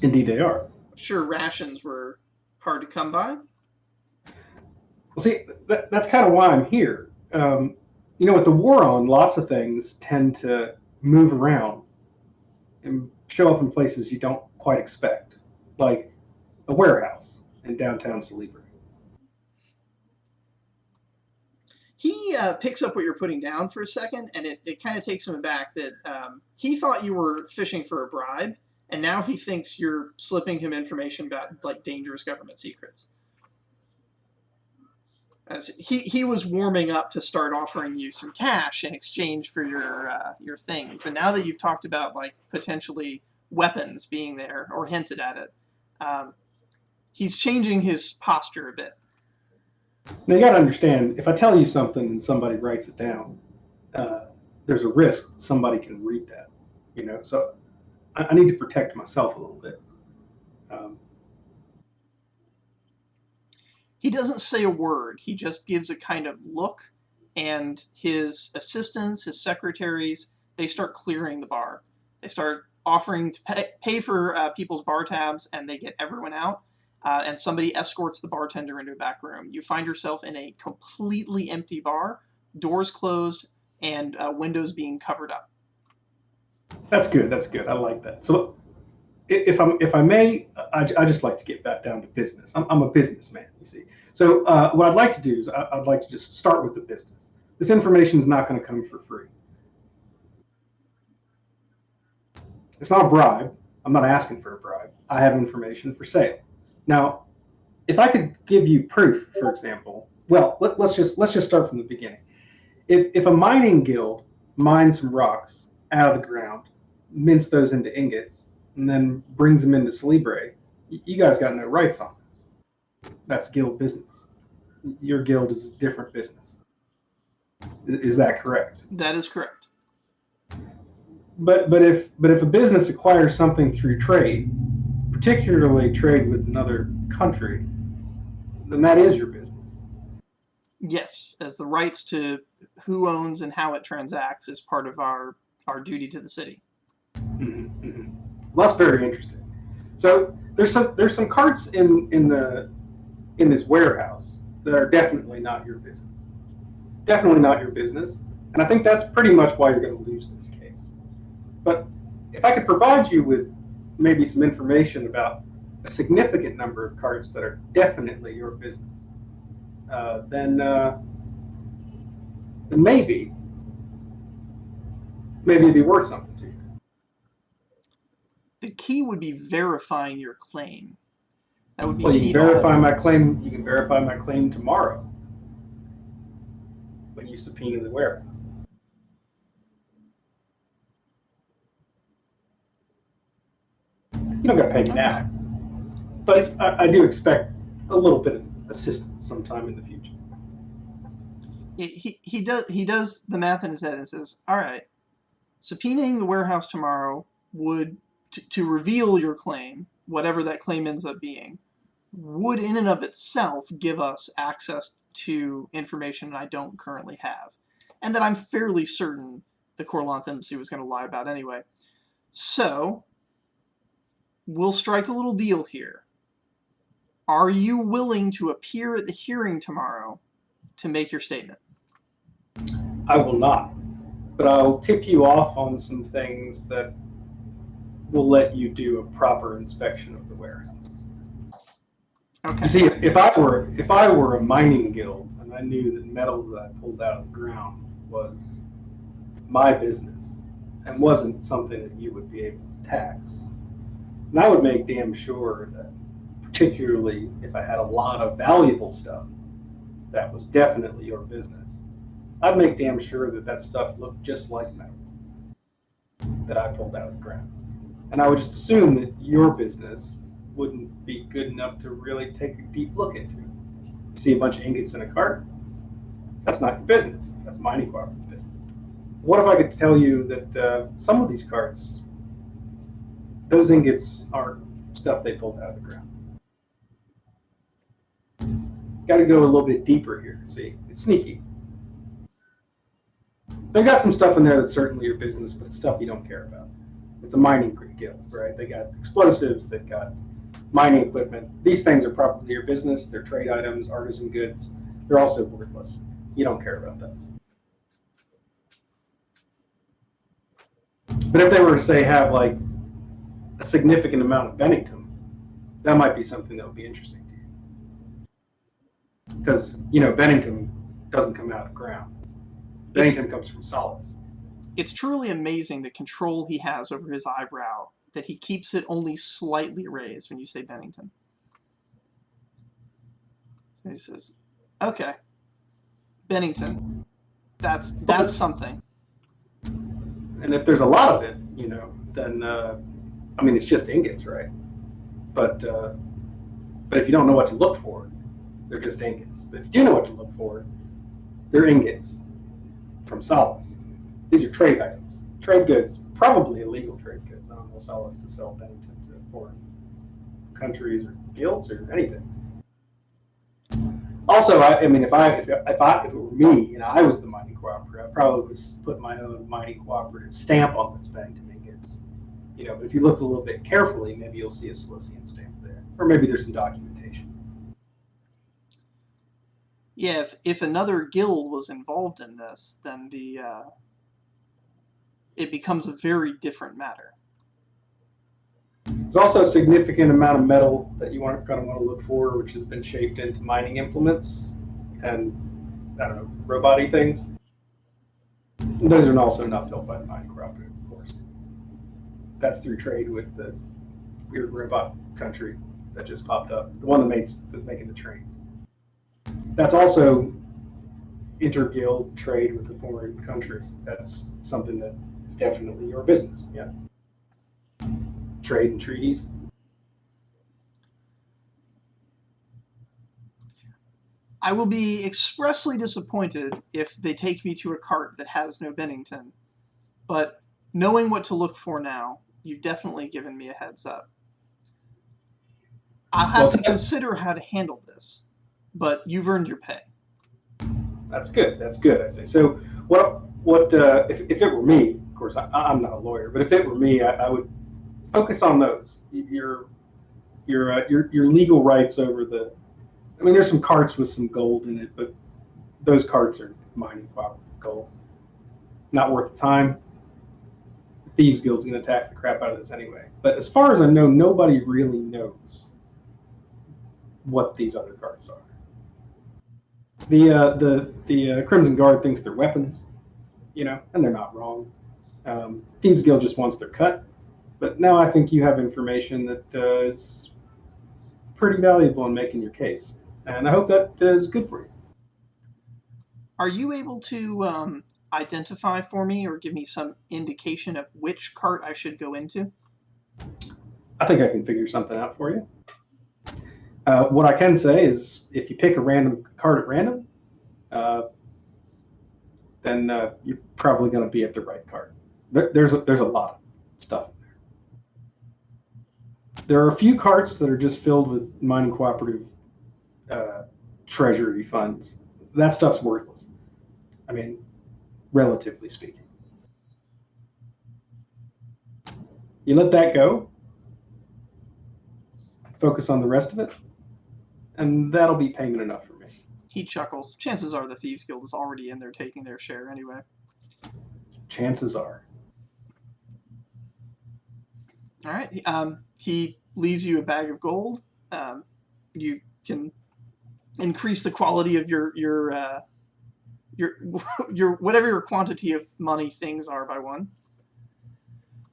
Indeed, they are. I'm sure rations were hard to come by. Well, see, that's kind of why I'm here. With the war on, lots of things tend to move around and show up in places you don't quite expect, like a warehouse in downtown Celebre. He picks up what you're putting down for a second, and it kind of takes him aback that he thought you were fishing for a bribe, and now he thinks you're slipping him information about like dangerous government secrets. As he was warming up to start offering you some cash in exchange for your things, and now that you've talked about like potentially weapons being there or hinted at it, he's changing his posture a bit. Now you got to understand, if I tell you something and somebody writes it down, there's a risk somebody can read that. So I need to protect myself a little bit. He doesn't say a word. He just gives a kind of look, and his assistants, his secretaries, they start clearing the bar. They start offering to pay for people's bar tabs, and they get everyone out. And somebody escorts the bartender into a back room. You find yourself in a completely empty bar, doors closed, and windows being covered up. That's good. I like that. So, if I may, I just like to get back down to business. I'm a businessman, you see. So what I'd like to do is I'd like to just start with the business. This information is not going to come for free. It's not a bribe. I'm not asking for a bribe. I have information for sale. Now, if I could give you proof, for example, well, let's just start from the beginning. If a mining guild mines some rocks out of the ground, mints those into ingots, and then brings them into Celebre, you guys got no rights on it. That's guild business. Your guild is a different business. Is that correct? That is correct. But if a business acquires something through trade, particularly trade with another country, then that is your business. Yes, as the rights to who owns and how it transacts is part of our duty to the city. Mm-hmm. Well, that's very interesting. So there's some carts in this warehouse that are definitely not your business. Definitely not your business, and I think that's pretty much why you're going to lose this case. But if I could provide you with maybe some information about a significant number of carts that are definitely your business, then maybe it'd be worth something to you. The key would be verifying your claim. That would be well, key. You can verify my claim. You can verify my claim tomorrow when you subpoena the warehouse. You don't got to pay me now, but I do expect a little bit of assistance sometime in the future. He does the math in his head and says, all right, subpoenaing the warehouse tomorrow would, to reveal your claim, whatever that claim ends up being, would in and of itself give us access to information I don't currently have, and that I'm fairly certain the Corlanth Embassy was going to lie about anyway. So we'll strike a little deal here. Are you willing to appear at the hearing tomorrow to make your statement? I will not. But I'll tip you off on some things that will let you do a proper inspection of the warehouse. Okay. You see, if I were a mining guild and I knew that metal that I pulled out of the ground was my business and wasn't something that you would be able to tax, and I would make damn sure that, particularly if I had a lot of valuable stuff that was definitely your business, I'd make damn sure that that stuff looked just like metal that I pulled out of the ground. And I would just assume that your business wouldn't be good enough to really take a deep look into. You see a bunch of ingots in a cart? That's not your business. That's mining cooperative business. What if I could tell you that some of these carts, those ingots aren't stuff they pulled out of the ground? Got to go a little bit deeper here. See, it's sneaky. They've got some stuff in there that's certainly your business, but it's stuff you don't care about. It's a mining guild, right? They got explosives, they've got mining equipment. These things are probably your business. They're trade items, artisan goods. They're also worthless. You don't care about them. But if they were to, say, have like a significant amount of Bennington, that might be something that would be interesting to you. Because, you know, Bennington doesn't come out of the ground. Bennington comes from solids. It's truly amazing the control he has over his eyebrow, that he keeps it only slightly raised when you say Bennington. He says, okay, Bennington, that's something. And if there's a lot of it, you know, then, I mean, it's just ingots, right? But if you don't know what to look for, they're just ingots. But if you do know what to look for, they're ingots from Talus. These are trade items, trade goods, probably illegal trade goods. I don't know Talus to sell Bennington to foreign countries or guilds or anything. Also, I mean, if it were me, you know, I was the mining cooperative, I probably would put my own mining cooperative stamp on those Bennington ingots. You know, but if you look a little bit carefully, maybe you'll see a Silesian stamp there, or maybe there's some documentation. Yeah, if another guild was involved in this, then it becomes a very different matter. There's also a significant amount of metal that you aren't going to want to look for, which has been shaped into mining implements and, I don't know, robot-y things. And those are also not built by the mining cooperative, of course. That's through trade with the weird robot country that just popped up, the one that's making the trains. That's also inter-guild trade with the foreign country. That's something that is definitely your business, yeah. Trade and treaties. I will be expressly disappointed if they take me to a cart that has no Bennington, but knowing what to look for now, you've definitely given me a heads up. I'll have to consider how to handle this, but you've earned your pay. That's good, I say. So if it were me, of course, I'm not a lawyer, but if it were me, I would focus on those. Your legal rights over the. I mean, there's some carts with some gold in it, but those carts are mining gold. Not worth the time. The Thieves Guild's going to tax the crap out of this anyway. But as far as I know, nobody really knows what these other carts are. The Crimson Guard thinks they're weapons, you know, and they're not wrong. Thieves Guild just wants their cut. But now I think you have information that is pretty valuable in making your case. And I hope that is good for you. Are you able to identify for me or give me some indication of which cart I should go into? I think I can figure something out for you. What I can say is if you pick a random cart at random, then you're probably going to be at the right cart. There's a lot of stuff. There are a few carts that are just filled with mining cooperative treasury funds. That stuff's worthless. I mean, relatively speaking. You let that go, focus on the rest of it, and that'll be payment enough for me. He chuckles. Chances are the Thieves Guild is already in there taking their share anyway. Chances are. All right. He leaves you a bag of gold. You can increase the quality of your whatever your quantity of money things are by 1.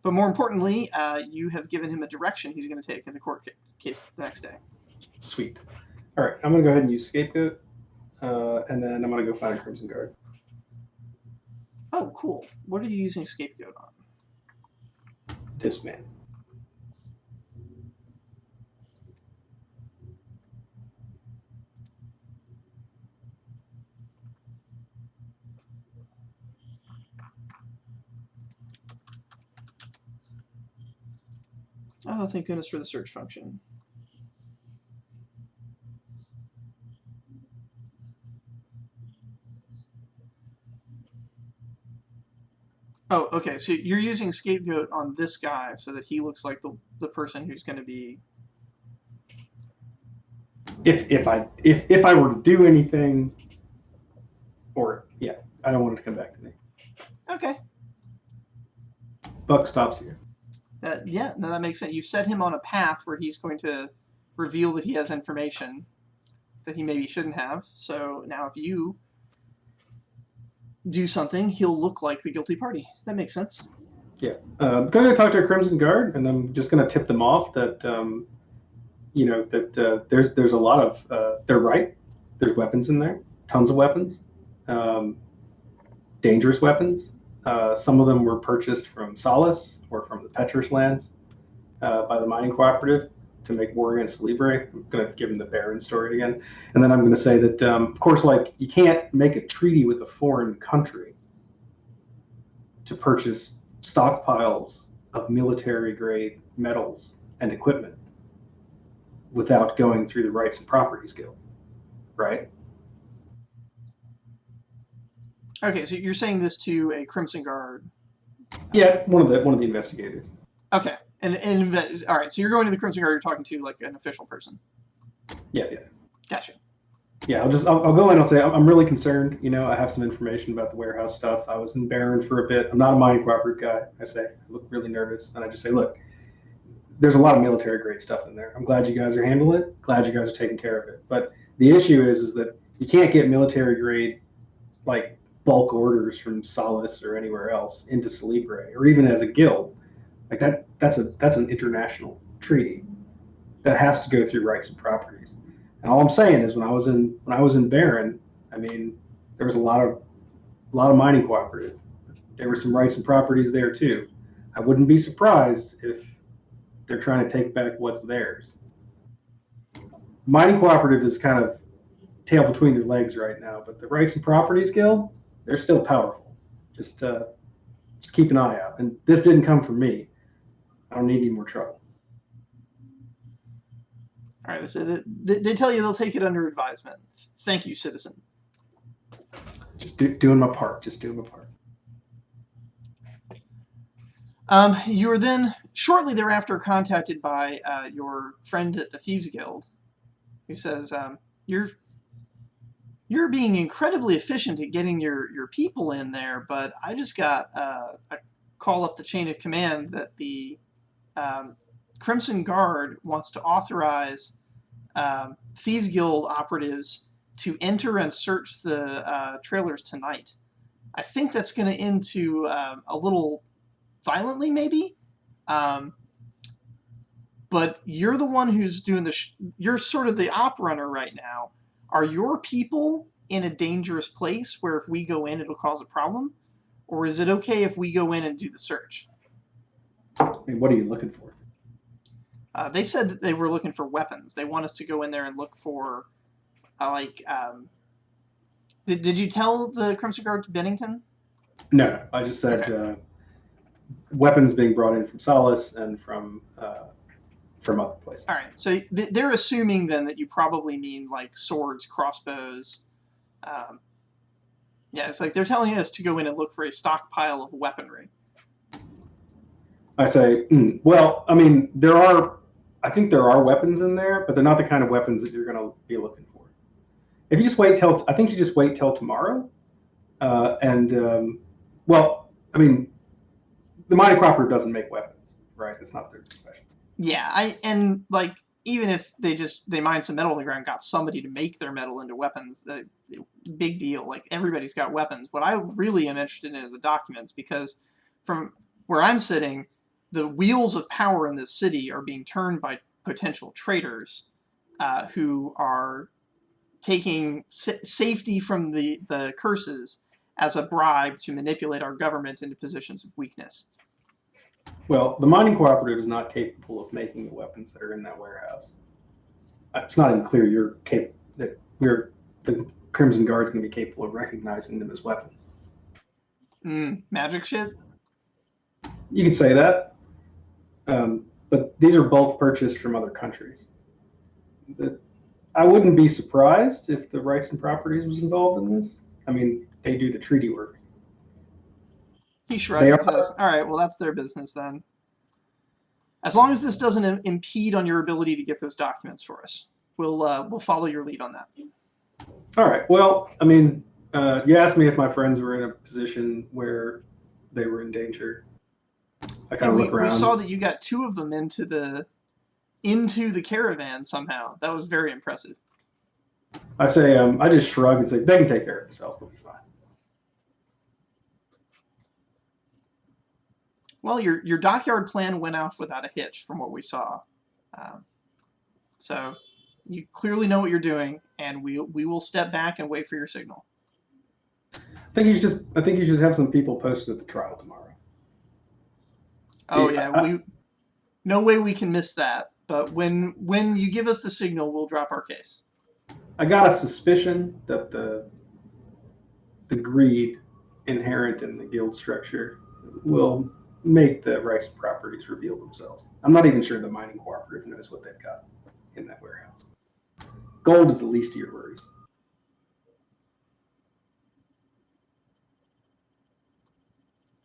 But more importantly, you have given him a direction he's going to take in the court case the next day. Sweet. All right, I'm going to go ahead and use Scapegoat, and then I'm going to go find a Crimson Guard. Oh, cool. What are you using Scapegoat on? This man. Oh, thank goodness for the search function. Oh, okay. So you're using Scapegoat on this guy so that he looks like the person who's going to be. If I were to do anything, or yeah, I don't want it to come back to me. Okay. Buck stops here. Yeah, no, that makes sense. You set him on a path where he's going to reveal that he has information that he maybe shouldn't have. So now if you do something, he'll look like the guilty party. That makes sense. Yeah. I'm going to talk to a Crimson Guard, and I'm just going to tip them off that, there's a lot of, they're right. There's weapons in there, tons of weapons, dangerous weapons. Some of them were purchased from Talus or from the Petrus lands by the mining cooperative to make war against Libre. I'm going to give them the Baron story again. And then I'm going to say that, of course, like, you can't make a treaty with a foreign country to purchase stockpiles of military-grade metals and equipment without going through the Rights and Properties Guild, right? Okay, so you're saying this to a Crimson Guard. Yeah, one of the investigators. Okay, and all right, so you're going to the Crimson Guard. You're talking to like an official person. Yeah. Gotcha. Yeah, I'll go in. I'll say I'm really concerned. I have some information about the warehouse stuff. I was in Baron for a bit. I'm not a mining cooperative guy. I say I look really nervous, and I just say, look, there's a lot of military grade stuff in there. I'm glad you guys are handling it. Glad you guys are taking care of it. But the issue is that you can't get military grade like bulk orders from Talus or anywhere else into Celebre, or even as a guild. Like that's an international treaty that has to go through Rights and Properties. And all I'm saying is when I was in Baron, I mean, there was a lot of mining cooperative. There were some Rights and Properties there too. I wouldn't be surprised if they're trying to take back what's theirs. Mining cooperative is kind of tail between their legs right now, but the Rights and Properties Guild, they're still powerful. Just keep an eye out. And this didn't come from me. I don't need any more trouble. All right, so they tell you they'll take it under advisement. Thank you, citizen. Just doing my part. You were then shortly thereafter contacted by your friend at the Thieves Guild, who says, "You're being incredibly efficient at getting your people in there, but I just got a call up the chain of command that the Crimson Guard wants to authorize Thieves Guild operatives to enter and search the trailers tonight. I think that's going to end to a little violently, maybe. But you're the one who's doing you're sort of the op runner right now. Are your people in a dangerous place where if we go in, it'll cause a problem? Or is it okay if we go in and do the search?" I mean, what are you looking for? They said that they were looking for weapons. They want us to go in there and look for, Did you tell the Crimson Guard to Bennington? No, I just said weapons being brought in from Talus and from other places. All right, so they're assuming then that you probably mean like swords, crossbows. Yeah, it's like they're telling us to go in and look for a stockpile of weaponry. I say, well, I mean, I think there are weapons in there, but they're not the kind of weapons that you're going to be looking for. if you just wait till, I think you just wait till tomorrow. Well, I mean, the mining cooperative doesn't make weapons, right? It's not their specialty. Yeah, even if they mined some metal in the ground, got somebody to make their metal into weapons, big deal. Like, everybody's got weapons. What I really am interested in are the documents, because from where I'm sitting, the wheels of power in this city are being turned by potential traitors who are taking safety from the curses as a bribe to manipulate our government into positions of weakness. Well, the mining cooperative is not capable of making the weapons that are in that warehouse. It's not even clear that the Crimson Guard's going to be capable of recognizing them as weapons. Magic shit? You can say that. But these are bulk purchased from other countries. I wouldn't be surprised if the Rights and Properties was involved in this. I mean, they do the treaty work. He shrugs and says, all right, well, that's their business then. As long as this doesn't impede on your ability to get those documents for us, we'll follow your lead on that. All right. Well, I mean, you asked me if my friends were in a position where they were in danger. I kind of look around. We saw that you got 2 of them into the caravan somehow. That was very impressive. I say, I just shrug and say, they can take care of themselves. They'll be fine. Well, your dockyard plan went off without a hitch from what we saw. So you clearly know what you're doing, and we will step back and wait for your signal. I think you should have some people posted at the trial tomorrow. Oh yeah, no way we can miss that. But when you give us the signal, we'll drop our case. I got a suspicion that the greed inherent in the guild structure will make the Rights and Properties reveal themselves. I'm not even sure the mining cooperative knows what they've got in that warehouse. Gold is the least of your worries.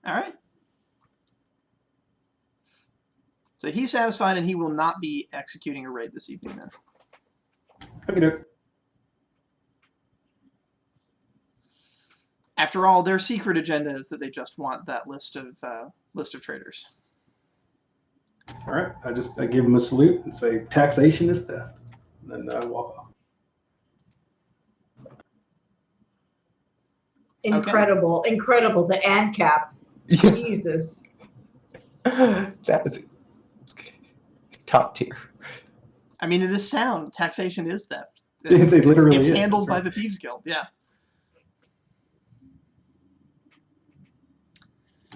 All right. So he's satisfied, and he will not be executing a raid this evening then. Okay. After all, their secret agenda is that they just want that list of traders. All right. I give them a salute and say taxation is theft, and then I walk off. Incredible, incredible. The ANCAP. Jesus. That is top tier. I mean, in this sound, taxation is theft. It's handled by the Thieves Guild, yeah.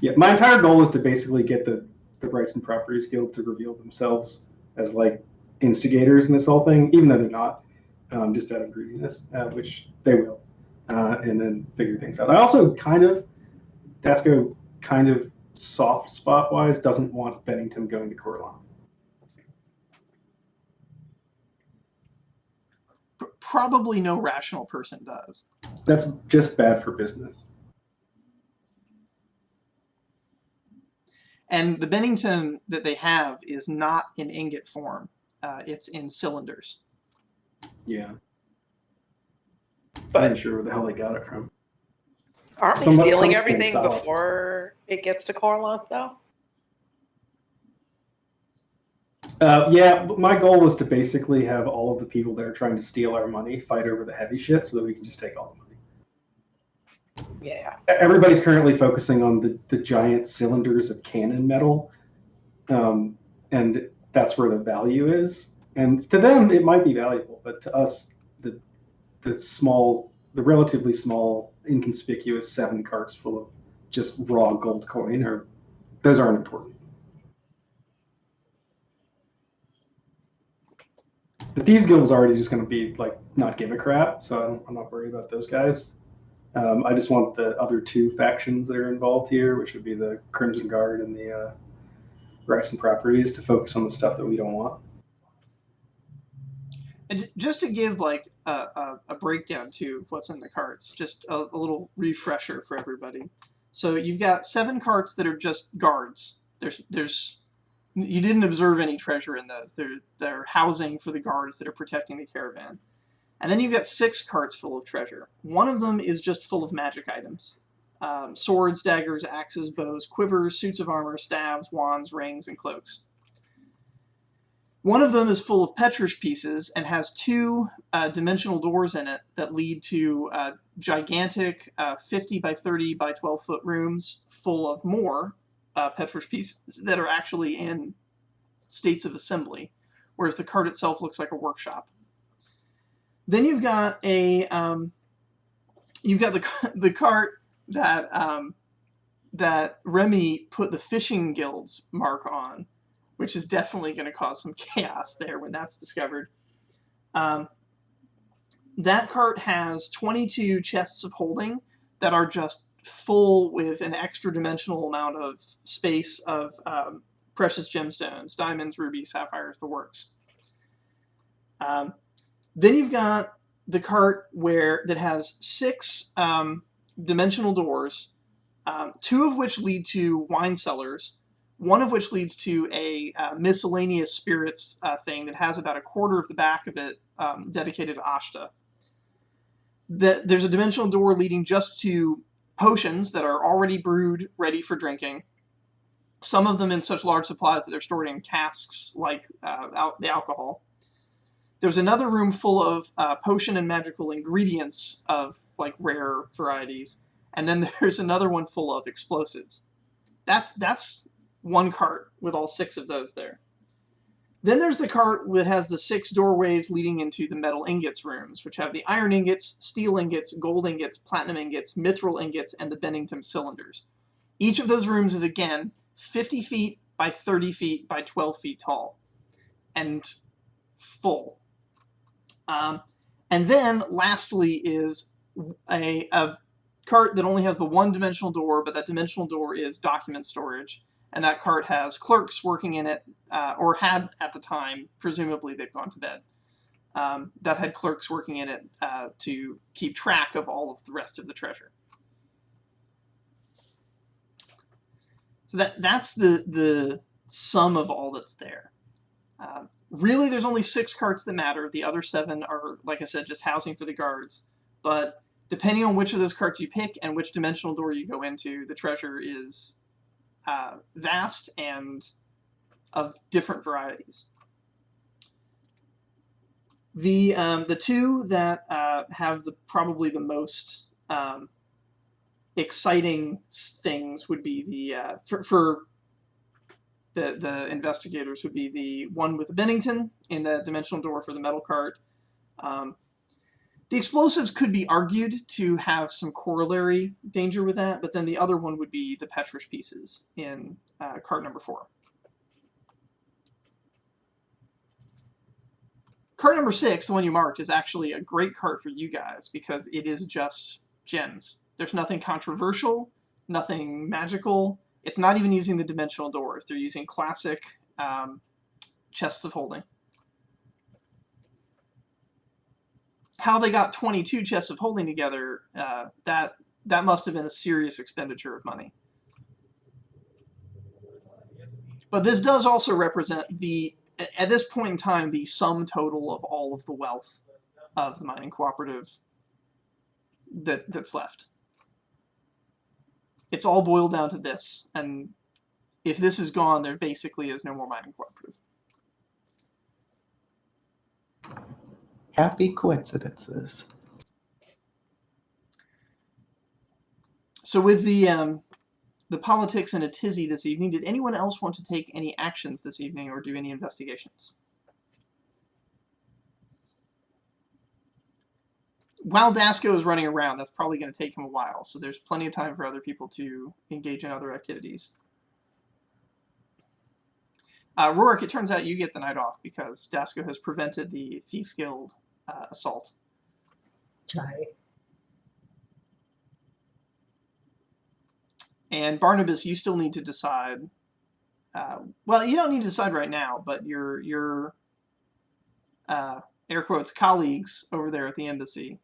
Yeah, my entire goal is to basically get the Rights and Properties Guild to reveal themselves as like instigators in this whole thing, even though they're not, just out of greediness, which they will, and then figure things out. I also Dasco kind of soft spot wise doesn't want Bennington going to Corlon. Probably no rational person does. That's just bad for business. And the Bennington that they have is not in ingot form. It's in cylinders. Yeah. But I'm not sure where the hell they got it from. Aren't we stealing something everything Talus. before it gets to Corlon, though? Yeah, but my goal was to basically have all of the people that are trying to steal our money fight over the heavy shit so that we can just take all the money. Yeah. Everybody's currently focusing on the giant cylinders of cannon metal, and that's where the value is. And to them, it might be valuable, but to us, the relatively small, inconspicuous 7 carts full of just raw gold coin those aren't important. The Thieves Guild was already just going to be like not give a crap, so I'm not worried about those guys. I just want the other 2 factions that are involved here, which would be the Crimson Guard and the Rights and Properties, to focus on the stuff that we don't want. And just to give like a breakdown to what's in the carts, just a little refresher for everybody. So you've got 7 carts that are just guards. There's you didn't observe any treasure in those. They're housing for the guards that are protecting the caravan. And then you've got 6 carts full of treasure. One of them is just full of magic items. Swords, daggers, axes, bows, quivers, suits of armor, staves, wands, rings, and cloaks. One of them is full of Petrish pieces and has 2 dimensional doors in it that lead to gigantic 50 by 30 by 12 foot rooms full of more Petrish pieces that are actually in states of assembly, whereas the cart itself looks like a workshop. Then you've got the cart that Remy put the fishing guild's mark on, which is definitely going to cause some chaos there when that's discovered. That cart has 22 chests of holding that are just full with an extra dimensional amount of space of precious gemstones, diamonds, rubies, sapphires, the works. Then you've got the cart that has 6 dimensional doors, 2 of which lead to wine cellars, one of which leads to a miscellaneous spirits thing that has about a quarter of the back of it dedicated to Ashta. There's a dimensional door leading just to potions that are already brewed, ready for drinking. Some of them in such large supplies that they're stored in casks like the alcohol. There's another room full of potion and magical ingredients of like rare varieties, and then there's another one full of explosives. That's one cart with all 6 of those there. Then there's the cart that has the 6 doorways leading into the metal ingots rooms, which have the iron ingots, steel ingots, gold ingots, platinum ingots, mithril ingots, and the Bennington cylinders. Each of those rooms is, again, 50 feet by 30 feet by 12 feet tall and full. And then, lastly, is a cart that only has the 1 dimensional door, but that dimensional door is document storage. And that cart has clerks working in it, or had at the time, presumably they've gone to bed, that had clerks working in it to keep track of all of the rest of the treasure. So that's the sum of all that's there. Really, there's only 6 carts that matter. The other 7 are, like I said, just housing for the guards. But depending on which of those carts you pick and which dimensional door you go into, the treasure is vast and of different varieties. The 2 that have probably the most exciting things would be the for the investigators would be the one with the Bennington in the dimensional door for the metal cart. The explosives could be argued to have some corollary danger with that, but then the other one would be the Petrish pieces in cart number 4. Cart number 6, the one you marked, is actually a great cart for you guys because it is just gems. There's nothing controversial, nothing magical. It's not even using the dimensional doors. They're using classic chests of holding. How they got 22 chests of holding together, that must have been a serious expenditure of money. But this does also represent at this point in time, the sum total of all of the wealth of the mining cooperative that's left. It's all boiled down to this, and if this is gone, there basically is no more mining cooperative. Happy coincidences. So with the politics in a tizzy this evening, did anyone else want to take any actions this evening or do any investigations? While Dasco is running around, that's probably going to take him a while, so there's plenty of time for other people to engage in other activities. Rorik, it turns out you get the night off because Dasco has prevented the Thieves Guild assault. Tight. And Barnabas, you still need to decide. Well, you don't need to decide right now, but your air quotes colleagues over there at the embassy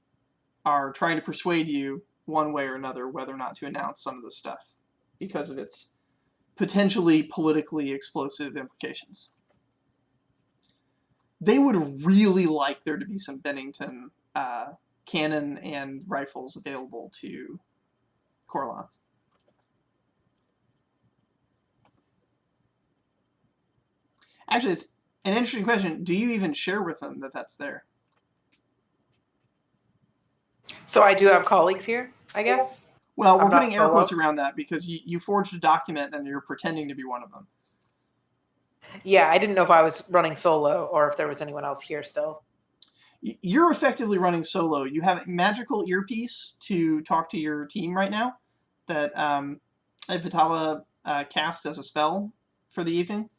are trying to persuade you one way or another whether or not to announce some of this stuff because of its potentially politically explosive implications. They would really like there to be some Bennington cannon and rifles available to Corloth. Actually, it's an interesting question. Do you even share with them that that's there? So I do have colleagues here, I guess. Well, we're I'm not putting air solo. quotes around that because you forged a document and you're pretending to be one of them. Yeah, I didn't know if I was running solo or if there was anyone else here still. You're effectively running solo. You have a magical earpiece to talk to your team right now that Vitala cast as a spell for the evening.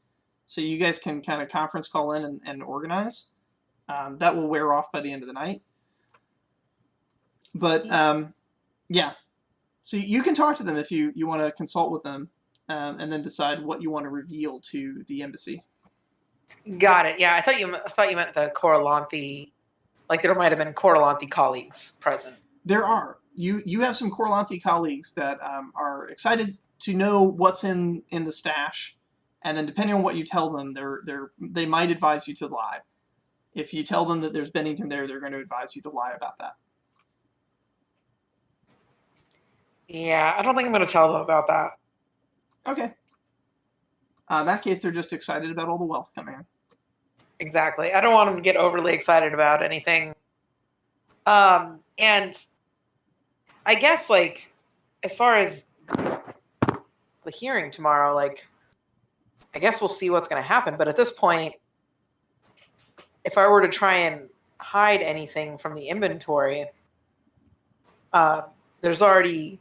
So you guys can kind of conference call in and organize. That will wear off by the end of the night. But, yeah. So you can talk to them if you want to consult with them and then decide what you want to reveal to the embassy. Got it. Yeah, I thought you meant the Corlanthi, like there might have been Corlanthi colleagues present. There are. You have some Corlanthi colleagues that are excited to know what's in the stash, and then depending on what you tell them, they might advise you to lie. If you tell them that there's Bennington there, they're going to advise you to lie about that. Yeah, I don't think I'm going to tell them about that. Okay. In that case, they're just excited about all the wealth coming in. Exactly. I don't want them to get overly excited about anything. And I guess, like, as far as the hearing tomorrow, like, I guess we'll see what's going to happen. But at this point, if I were to try and hide anything from the inventory, there's already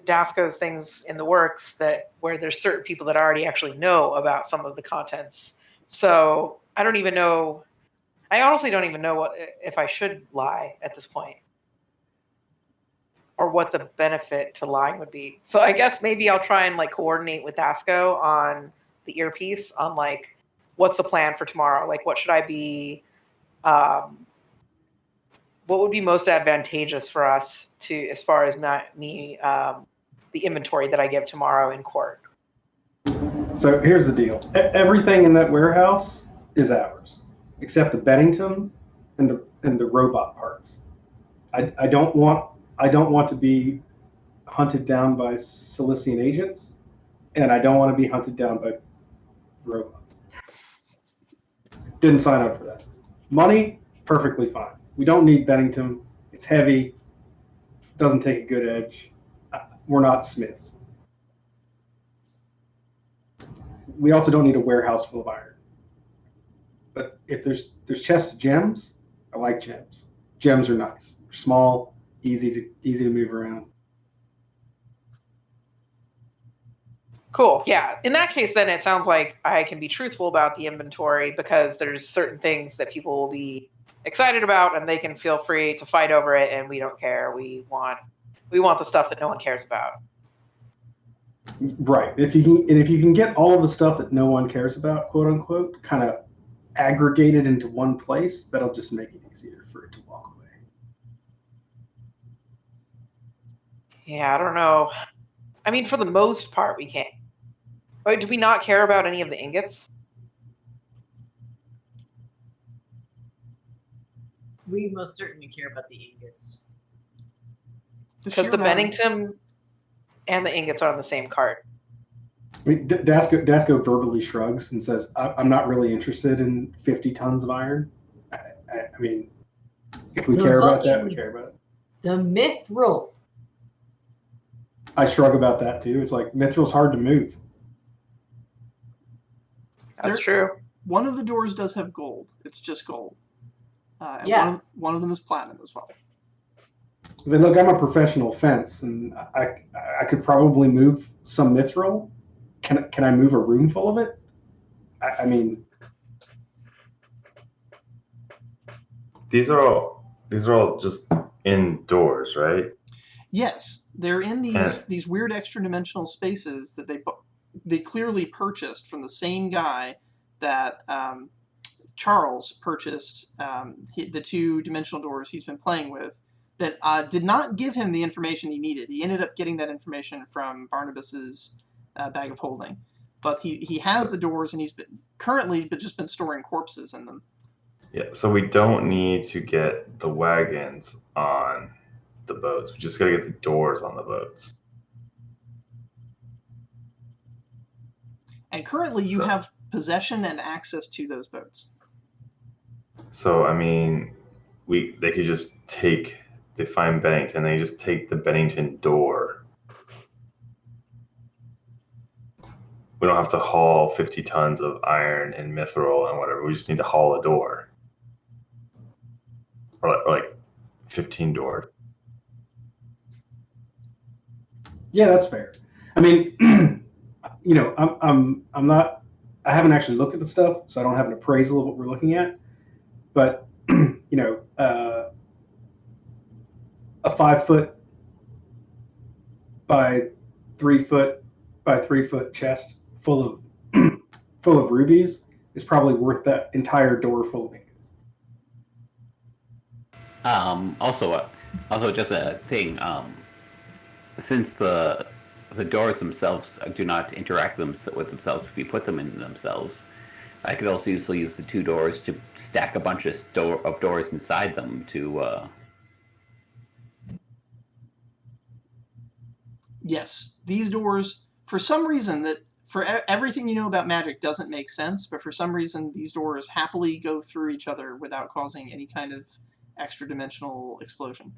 Dasco's things in the works where there's certain people that already actually know about some of the contents. So I don't even know. I honestly don't even know if I should lie at this point, or what the benefit to lying would be. So I guess maybe I'll try and like coordinate with Dasco on the earpiece on like what's the plan for tomorrow. Like what should I be? What would be most advantageous for us to, as far as the inventory that I give tomorrow in court? So here's the deal. Everything in that warehouse is ours, except the Bennington and the robot parts. I don't want to be hunted down by Silesian agents, and I don't want to be hunted down by robots. Didn't sign up for that. Money, perfectly fine. We don't need Bennington. It's heavy. Doesn't take a good edge. We're not smiths. We also don't need a warehouse full of iron. But if there's chests of gems, I like gems. Gems are nice. They're small, easy to move around. Cool. Yeah. In that case, then it sounds like I can be truthful about the inventory because there's certain things that people will be excited about, and they can feel free to fight over it, and we don't care. We want the stuff that no one cares about. Right. If you can get all of the stuff that no one cares about, quote unquote, kind of aggregated into one place, that'll just make it easier for it to walk away. Yeah, I don't know. I mean, for the most part, we can. Wait, do we not care about any of the ingots? We most certainly care about the ingots. Because the Bennington and the ingots are on the same cart. I mean, Dasco verbally shrugs and says, I'm not really interested in 50 tons of iron. I mean, if we care about that, we care about it. The mithril. I shrug about that too. It's like mithril's hard to move. That's true. One of the doors does have gold. It's just gold. And Yeah. one of them is platinum as well. I say, look, I'm a professional fence, and I could probably move some mithril. Can I move a room full of it? I mean, these are all just indoors, right? Yes, they're in these weird extra dimensional spaces that they clearly purchased from the same guy that Charles purchased the 2-dimensional doors he's been playing with. That did not give him the information he needed. He ended up getting that information from Barnabas's bag of holding. But he has the doors, and he's currently just been storing corpses in them. Yeah, so we don't need to get the wagons on the boats. We just gotta get the doors on the boats. And currently, you have possession and access to those boats. So I mean, they could just take. They find Bennington. They just take the Bennington door. We don't have to haul 50 tons of iron and mithril and whatever. We just need to haul a door, or like 15 doors. Yeah, that's fair. I mean, you know, I'm not. I haven't actually looked at the stuff, so I don't have an appraisal of what we're looking at. But you know, a 5 foot by 3 foot by 3 foot chest full of rubies is probably worth that entire door full of ingots. Also, just a thing. Since the doors themselves do not interact with themselves if you put them in themselves, I could also use the 2 doors to stack a bunch of doors inside them to. Yes, these doors, for some reason that for everything you know about magic doesn't make sense, but for some reason these doors happily go through each other without causing any kind of extra dimensional explosion.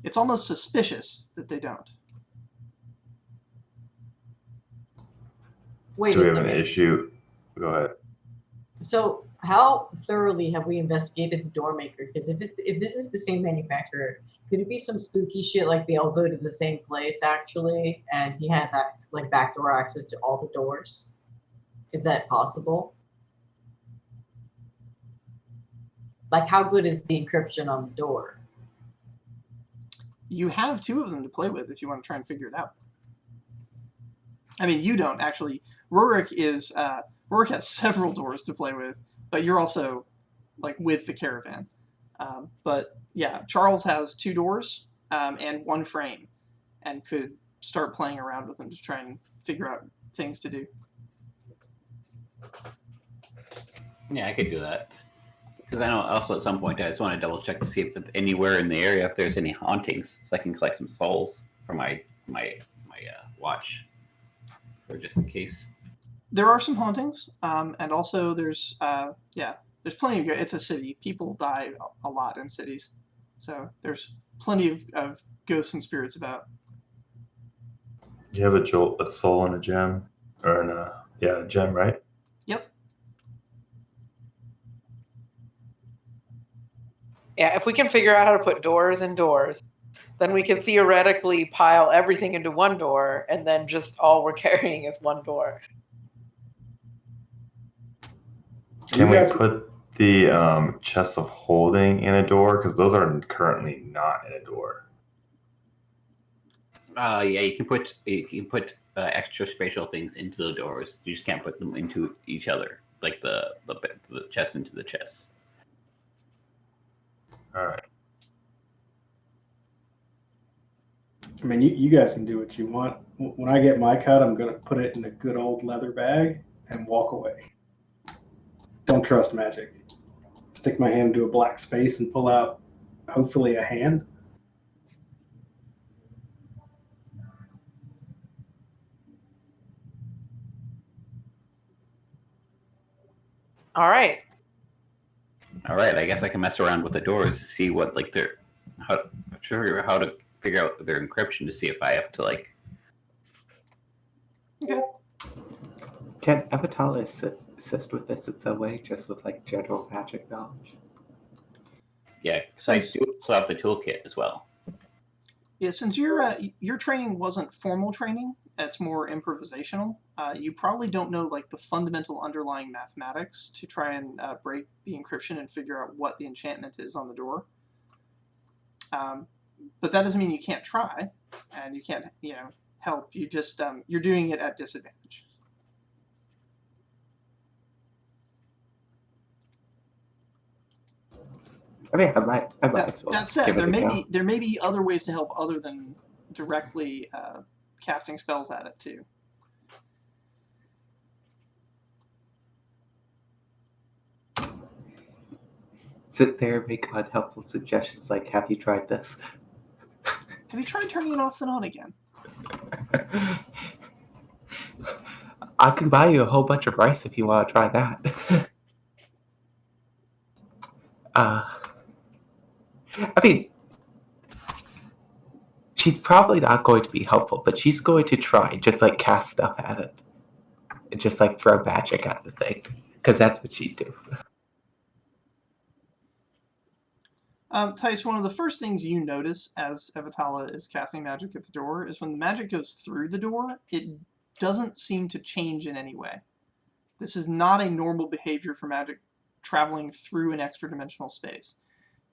It's almost suspicious that they don't. Wait Do a we have second. an issue? Go ahead. So, how thoroughly have we investigated the door maker? Because if this is the same manufacturer, could it be some spooky shit like they all go to the same place actually, and he has like backdoor access to all the doors? Is that possible? Like, how good is the encryption on the door? You have 2 of them to play with if you want to try and figure it out. I mean, you don't actually. Rurik has several doors to play with, but you're also like with the caravan. But yeah, Charles has 2 doors and 1 frame, and could start playing around with them to try and figure out things to do. Yeah, I could do that. Because I know also at some point I just want to double check to see if anywhere in the area if there's any hauntings, so I can collect some souls for my watch, or just in case. There are some hauntings, and also there's plenty of. It's a city. People die a lot in cities, so there's plenty of ghosts and spirits about. Do you have a soul and a gem, or a gem, right? Yep. Yeah, if we can figure out how to put doors in doors, then we can theoretically pile everything into one door, and then just all we're carrying is one door. Can we put the chests of holding in a door? Because those are currently not in a door. Yeah, you can put extra spatial things into the doors. You just can't put them into each other, like the chest into the chest. All right. I mean, you guys can do what you want. When I get my cut, I'm going to put it in a good old leather bag and walk away. Don't trust magic. Stick my hand into a black space and pull out, hopefully, a hand. All right. I guess I can mess around with the doors to see what how to figure out their encryption to see if I have to like. Okay. Can Talus assist with this in some way, just with like general magic knowledge? Yeah, so I do also have the toolkit as well. Yeah, since your training wasn't formal training, it's more improvisational. You probably don't know like the fundamental underlying mathematics to try and break the encryption and figure out what the enchantment is on the door. But that doesn't mean you can't try, and you can't help. You just you're doing it at disadvantage. I mean, I might as well. That said, there may be other ways to help other than directly casting spells at it too. sit there and make unhelpful suggestions like, have you tried this? Have you tried turning it off and on again? I can buy you a whole bunch of rice if you want to try that. I mean, she's probably not going to be helpful, but she's going to try, just like cast stuff at it. And just like throw magic at the thing. Because that's what she'd do. Tice, one of the first things you notice as Evatala is casting magic at the door is when the magic goes through the door, it doesn't seem to change in any way. This is not a normal behavior for magic traveling through an extra-dimensional space.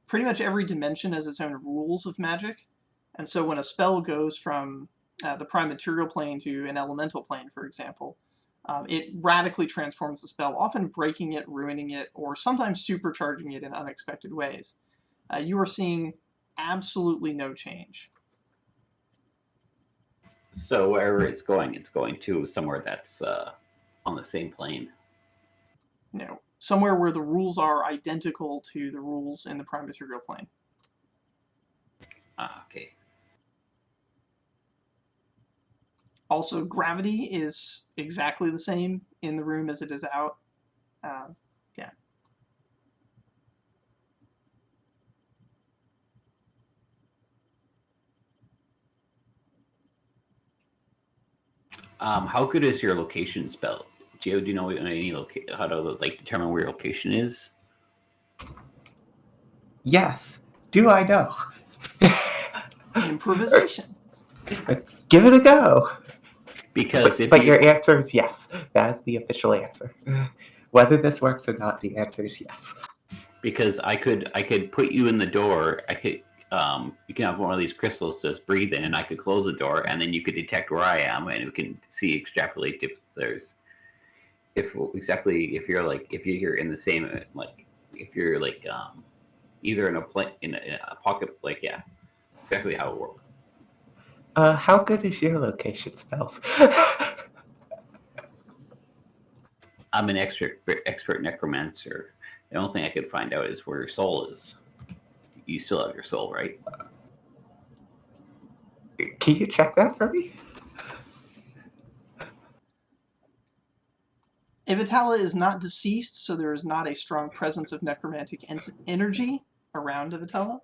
Pretty much every dimension has its own rules of magic, and so when a spell goes from the prime material plane to an elemental plane, for example, it radically transforms the spell, often breaking it, ruining it, or sometimes supercharging it in unexpected ways. You are seeing absolutely no change. So wherever it's going to somewhere that's on the same plane. No, somewhere where the rules are identical to the rules in the prime material plane. Okay. Also, gravity is exactly the same in the room as it is out. Yeah. How good is your location spell? Geo, do you know any how to like determine where your location is? Yes. Do I know? Improvisation. Let's give it a go. Because but your answer is yes. That's the official answer. Whether this works or not, the answer is yes. Because I could put you in the door. I could you can have one of these crystals to breathe in, and I could close the door, and then you could detect where I am, and we can extrapolate if you're in the same if you're either in a pocket exactly how it works. How good is your location spells? I'm an expert necromancer. The only thing I could find out is where your soul is. You still have your soul, right? Can you check that for me? Evatala is not deceased, so there is not a strong presence of necromantic energy around Evatala.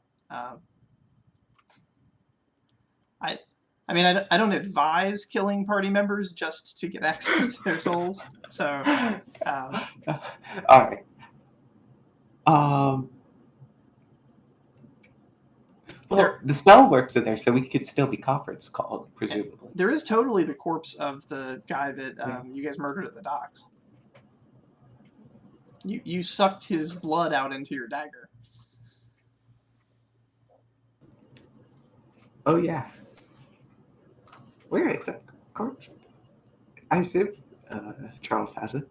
I mean, I don't advise killing party members just to get access to their souls. So, all right. Well, the spell works in there, so we could still be conference called, presumably. There is totally the corpse of the guy that you guys murdered at the docks. You sucked his blood out into your dagger. Oh, yeah. Where is that corpse? I assume Charles has it.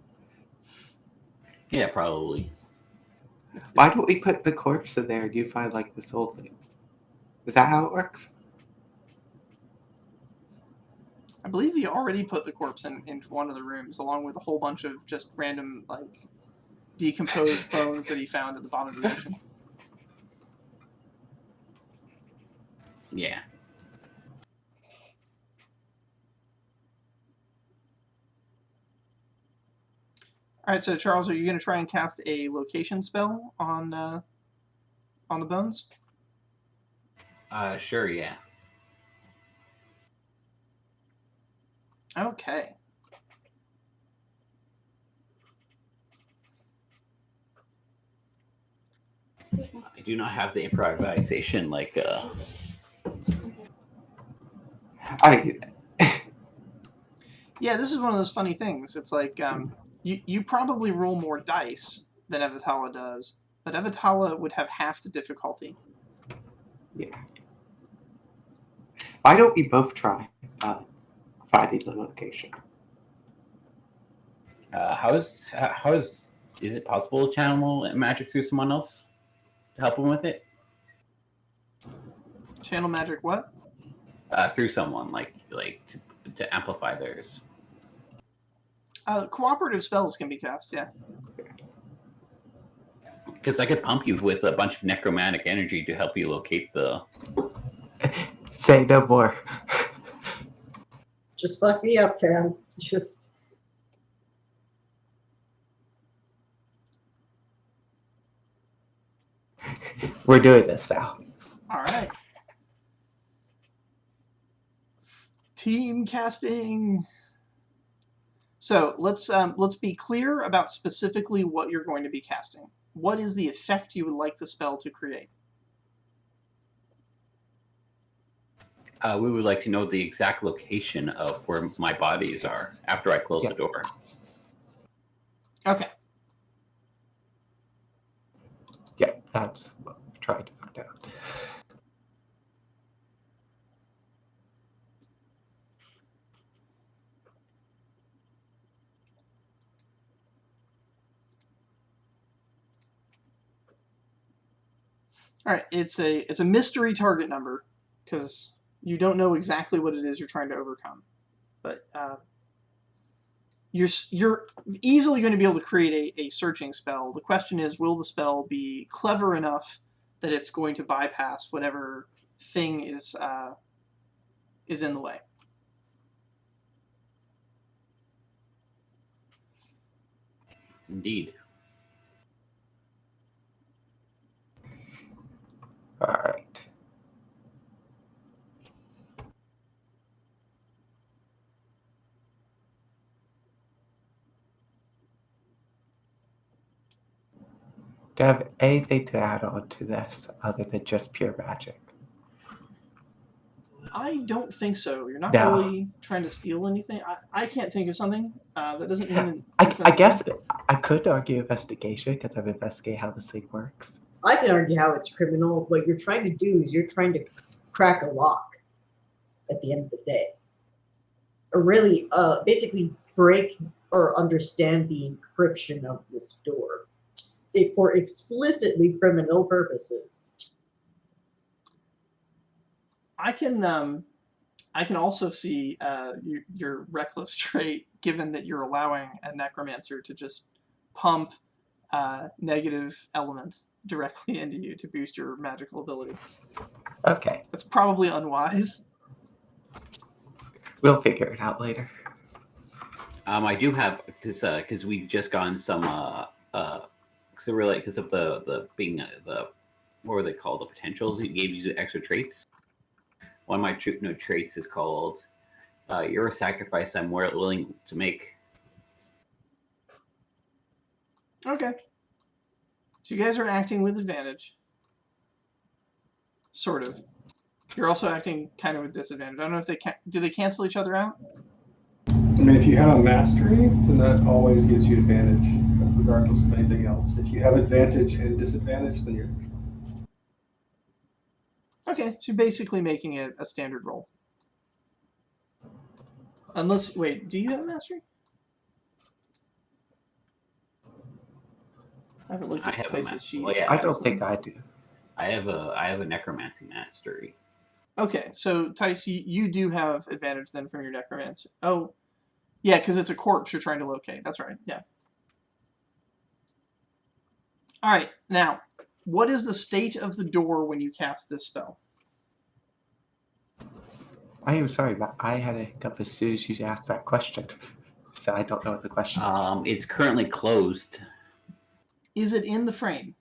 Yeah, probably. Why don't we put the corpse in there and you find the soul thing? Is that how it works? I believe he already put the corpse into one of the rooms, along with a whole bunch of just random, decomposed bones that he found at the bottom of the ocean. Yeah. All right, so Charles, are you going to try and cast a location spell on the bones? Sure, yeah. Okay. I do not have the improvisation Yeah, this is one of those funny things. It's like you probably roll more dice than Evatala does, but Evatala would have half the difficulty. Yeah. Why don't we both try finding the location? Is it possible to channel magic through someone else to help them with it? Channel magic what? Through someone to amplify theirs. Cooperative spells can be cast, yeah. Because I could pump you with a bunch of necromantic energy to help you locate the. Say no more. Just fuck me up, fam. Just. We're doing this now. All right. Team casting. So let's be clear about specifically what you're going to be casting. What is the effect you would like the spell to create? We would like to know the exact location of where my bodies are after I close the door. Okay. Yeah, that's what we're trying to find out. All right, it's a mystery target number because you don't know exactly what it is you're trying to overcome, but you're easily going to be able to create a searching spell. The question is, will the spell be clever enough that it's going to bypass whatever thing is in the way? Indeed. All right. Do you have anything to add on to this other than just pure magic? I don't think so. You're not No. really trying to steal anything. I can't think of something. That doesn't mean... I guess I could argue investigation because I've investigated how this thing works. I can argue how it's criminal. What you're trying to do is you're trying to crack a lock at the end of the day. Or really, basically break or understand the encryption of this door for explicitly criminal purposes. I can also see your reckless trait, given that you're allowing a necromancer to just pump negative elements directly into you to boost your magical ability. Okay. That's probably unwise. We'll figure it out later. I do have because we just gotten some because of the being the what were they called, the potentials. It gave you extra traits. One of my traits is called "You're a sacrifice I'm willing to make." Okay. So you guys are acting with advantage. Sort of. You're also acting kind of with disadvantage. I don't know if do they cancel each other out? I mean, if you have a mastery, then that always gives you advantage, regardless of anything else. If you have advantage and disadvantage, then you're... Okay, so you're basically making it a standard roll. Unless, wait, do you have a mastery? I haven't looked at Tice's sheet. Well, yeah, I don't think I do. I have a necromancy mastery. Okay, so Tice, you do have advantage then from your necromancy. Oh, yeah, because it's a corpse you're trying to locate. That's right, yeah. All right, now, what is the state of the door when you cast this spell? I am sorry, but I had a hiccup as soon as you asked that question. So I don't know what the question is. It's currently closed. Is it in the frame?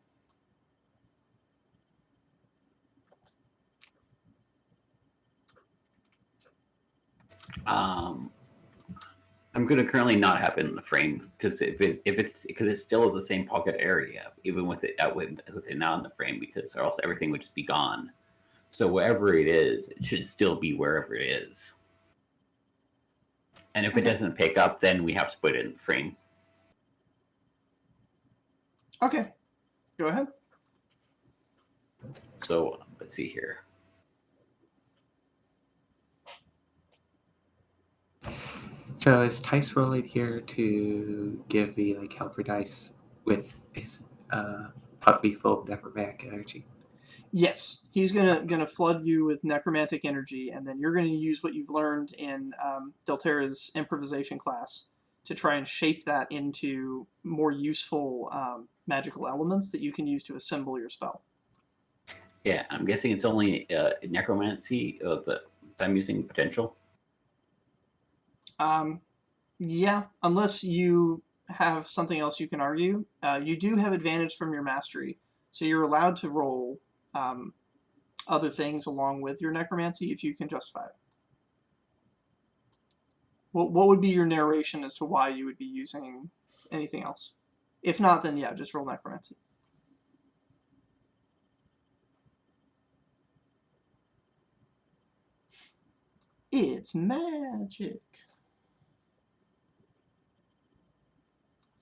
I'm going to currently not have it in the frame because because it still is the same pocket area, even with it now in the frame, because or else everything would just be gone. So wherever it is, it should still be wherever it is. And if it doesn't pick up, then we have to put it in the frame. Okay, go ahead. So let's see here. So is Tice rolling here to give me like helper dice with his puppy full of necromantic energy? Yes, he's gonna flood you with necromantic energy, and then you're gonna use what you've learned in Delterra's improvisation class to try and shape that into more useful magical elements that you can use to assemble your spell. Yeah, I'm guessing it's only necromancy that I'm using potential. Yeah, unless you have something else you can argue. You do have advantage from your mastery, so you're allowed to roll other things along with your necromancy if you can justify it. What would be your narration as to why you would be using anything else? If not, then yeah, just roll necromancy. It's magic.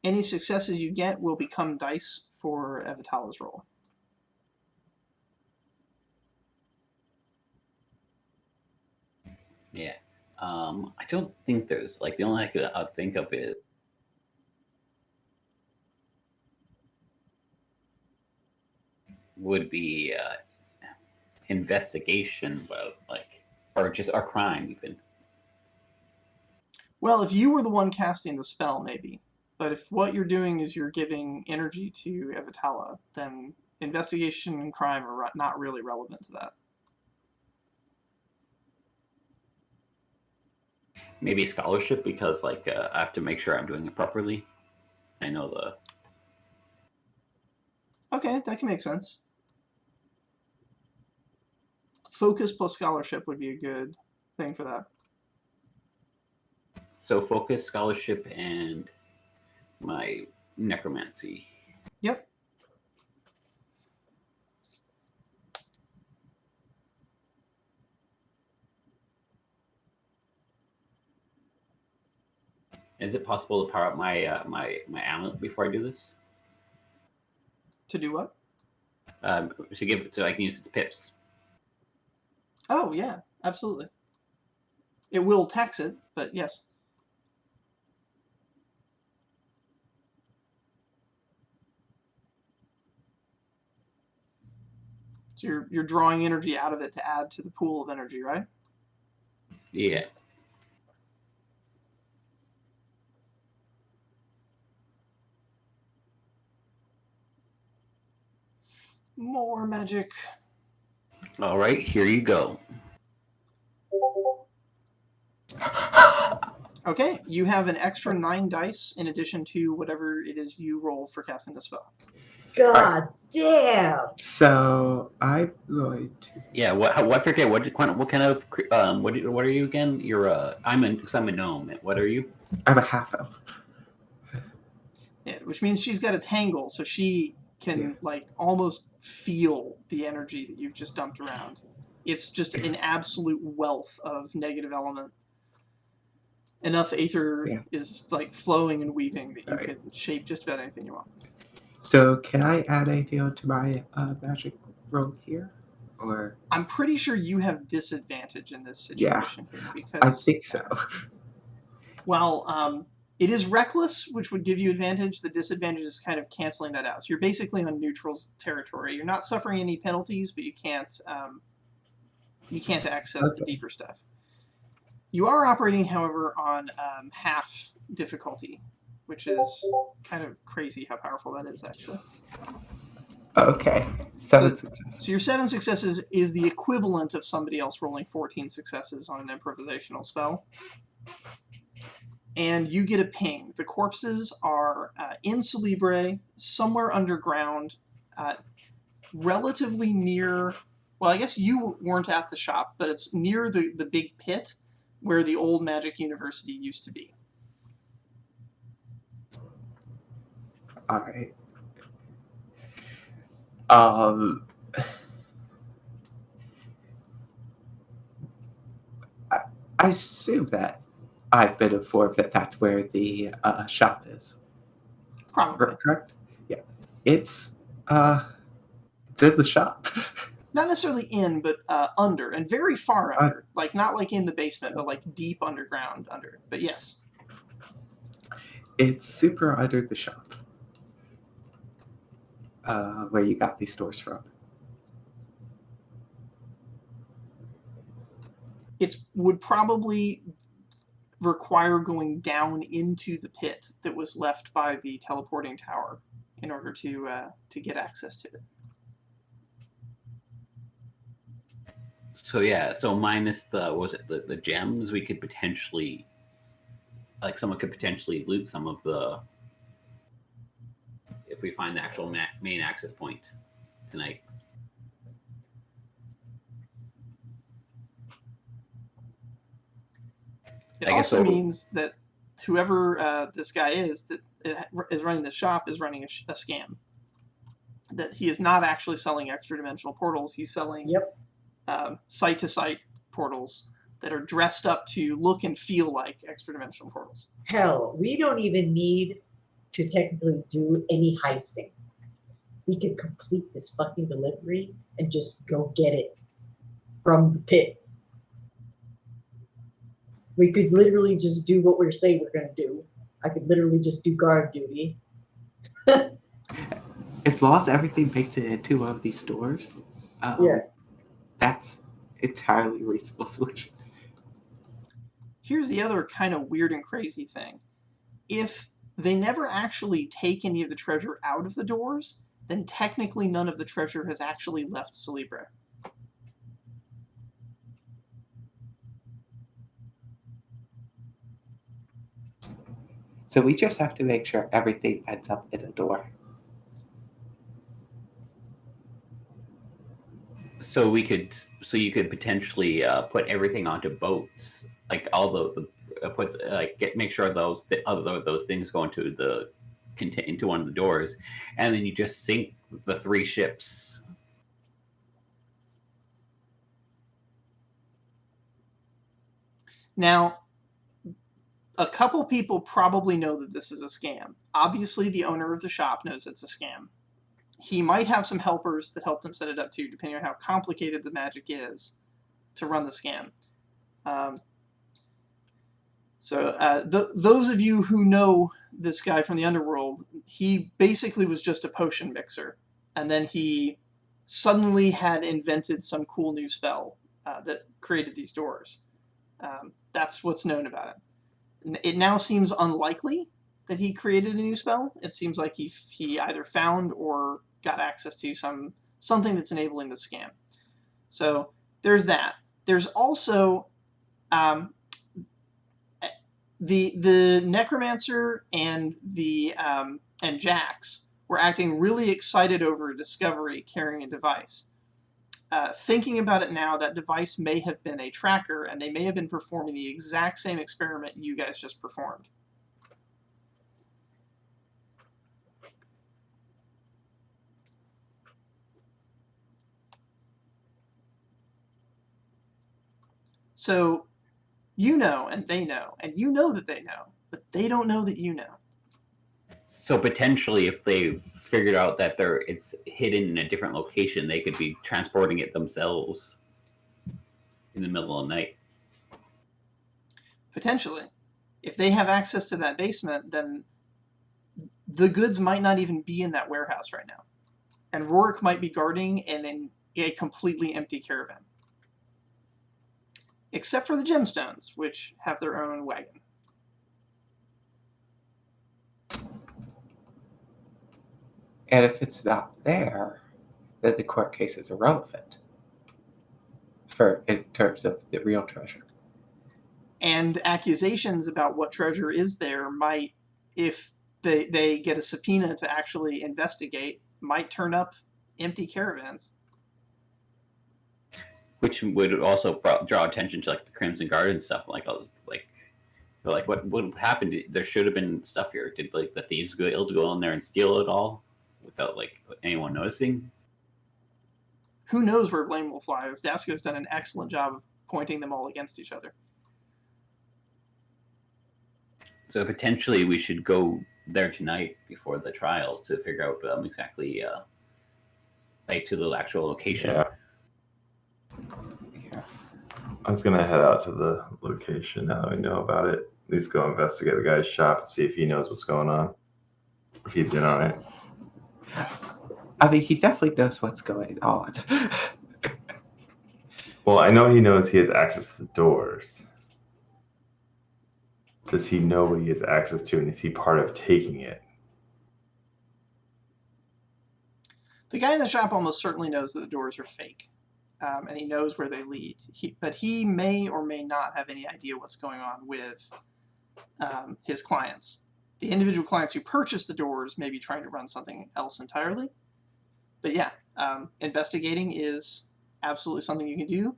Any successes you get will become dice for Evitala's roll. Yeah. I don't think there's, like, the only I could think of is would be investigation, but like, or just a crime even. Well, if you were the one casting the spell, maybe. But if what you're doing is you're giving energy to Evitala, then investigation and crime are not really relevant to that. Maybe scholarship, because like I have to make sure I'm doing it properly. I know the. Okay, that can make sense. Focus plus scholarship would be a good thing for that. So focus, scholarship, and my necromancy. Yep. Is it possible to power up my my amulet before I do this? To do what? To give it so I can use its pips. Oh yeah, absolutely. It will tax it, but yes. So you're drawing energy out of it to add to the pool of energy, right? Yeah. More magic. All right, here you go. Okay, you have an extra 9 dice in addition to whatever it is you roll for casting the spell. God damn! So I'm going to. Yeah. What? Forget what kind of what are you again? You're I'm a gnome. What are you? I'm a half elf. Yeah, which means she's got a tangle, so she can like almost feel the energy that you've just dumped around. It's just an absolute wealth of negative element. Enough aether is like flowing and weaving that you can shape just about anything you want. So can I add anything onto my magic roll here? Or I'm pretty sure you have disadvantage in this situation here because I think so. Well, it is reckless, which would give you advantage. The disadvantage is kind of canceling that out. So you're basically on neutral territory. You're not suffering any penalties, but you can't access the deeper stuff. You are operating, however, on half difficulty, which is kind of crazy how powerful that is, actually. Okay. 7 successes. So your 7 successes is the equivalent of somebody else rolling 14 successes on an improvisational spell. And you get a ping. The corpses are in Celebre, somewhere underground, relatively near... Well, I guess you weren't at the shop, but it's near the big pit where the old Magic University used to be. All right. I assume that I've been informed that that's where the shop is. Probably. Correct? Yeah. It's in the shop. Not necessarily in, but under, and very far under. Like, not like in the basement, but like deep underground under. But yes. It's super under the shop. Where you got these stores from. It would probably require going down into the pit that was left by the teleporting tower in order to get access to it. So yeah, so minus the gems, we could potentially, like, someone could potentially loot some of the, if we find the actual main access point tonight. It also means that whoever this guy is that is running the shop is running a scam. That he is not actually selling extra-dimensional portals. He's selling site-to-site portals that are dressed up to look and feel like extra-dimensional portals. Hell, we don't even need to technically do any heisting. We could complete this fucking delivery and just go get it from the pit. We could literally just do what we're saying we're going to do. I could literally just do guard duty. As long as everything makes it into one of these doors, that's entirely reasonable solution. Here's the other kind of weird and crazy thing. If they never actually take any of the treasure out of the doors, then technically none of the treasure has actually left Celebre. So we just have to make sure everything ends up in a door. So you could potentially put everything onto boats, like all make sure those things go into one of the doors, and then you just sink the 3 ships. Now, a couple people probably know that this is a scam. Obviously, the owner of the shop knows it's a scam. He might have some helpers that helped him set it up too, depending on how complicated the magic is to run the scam. Those of you who know this guy from the underworld, he basically was just a potion mixer. And then he suddenly had invented some cool new spell that created these doors. That's what's known about it. It now seems unlikely that he created a new spell. It seems like he either found or got access to something that's enabling the scam. So there's that. There's also the necromancer and and Jax were acting really excited over a discovery carrying a device. Thinking about it now, that device may have been a tracker, and they may have been performing the exact same experiment you guys just performed. So you know, and they know, and you know that they know, but they don't know that you know. So potentially, if they figured out that it's hidden in a different location, they could be transporting it themselves in the middle of the night. Potentially. If they have access to that basement, then the goods might not even be in that warehouse right now. And Rourke might be guarding in a completely empty caravan. Except for the gemstones, which have their own wagon. And if it's not there, then the court case is irrelevant in terms of the real treasure. And accusations about what treasure is there might, if they get a subpoena to actually investigate, might turn up empty caravans. Which would also draw attention to, like, the Crimson Guard and stuff. Like, I was like, what happened? There should have been stuff here. Did, like, the thieves go in there and steal it all without, like, anyone noticing? Who knows where blame will fly? As Dasco's done an excellent job of pointing them all against each other. So potentially we should go there tonight before the trial to figure out exactly, like, to the actual location. Yeah. I was gonna head out to the location now that we know about it. At least go investigate the guy's shop and see if he knows what's going on. If he's in on it. I mean, he definitely knows what's going on. Well, I know he knows he has access to the doors. Does he know what he has access to, and is he part of taking it? guy in the shop almost certainly knows that the doors are fake, and he knows where they lead. But he may or may not have any idea what's going on with his clients. The individual clients who purchase the doors may be trying to run something else entirely. But yeah, investigating is absolutely something you can do.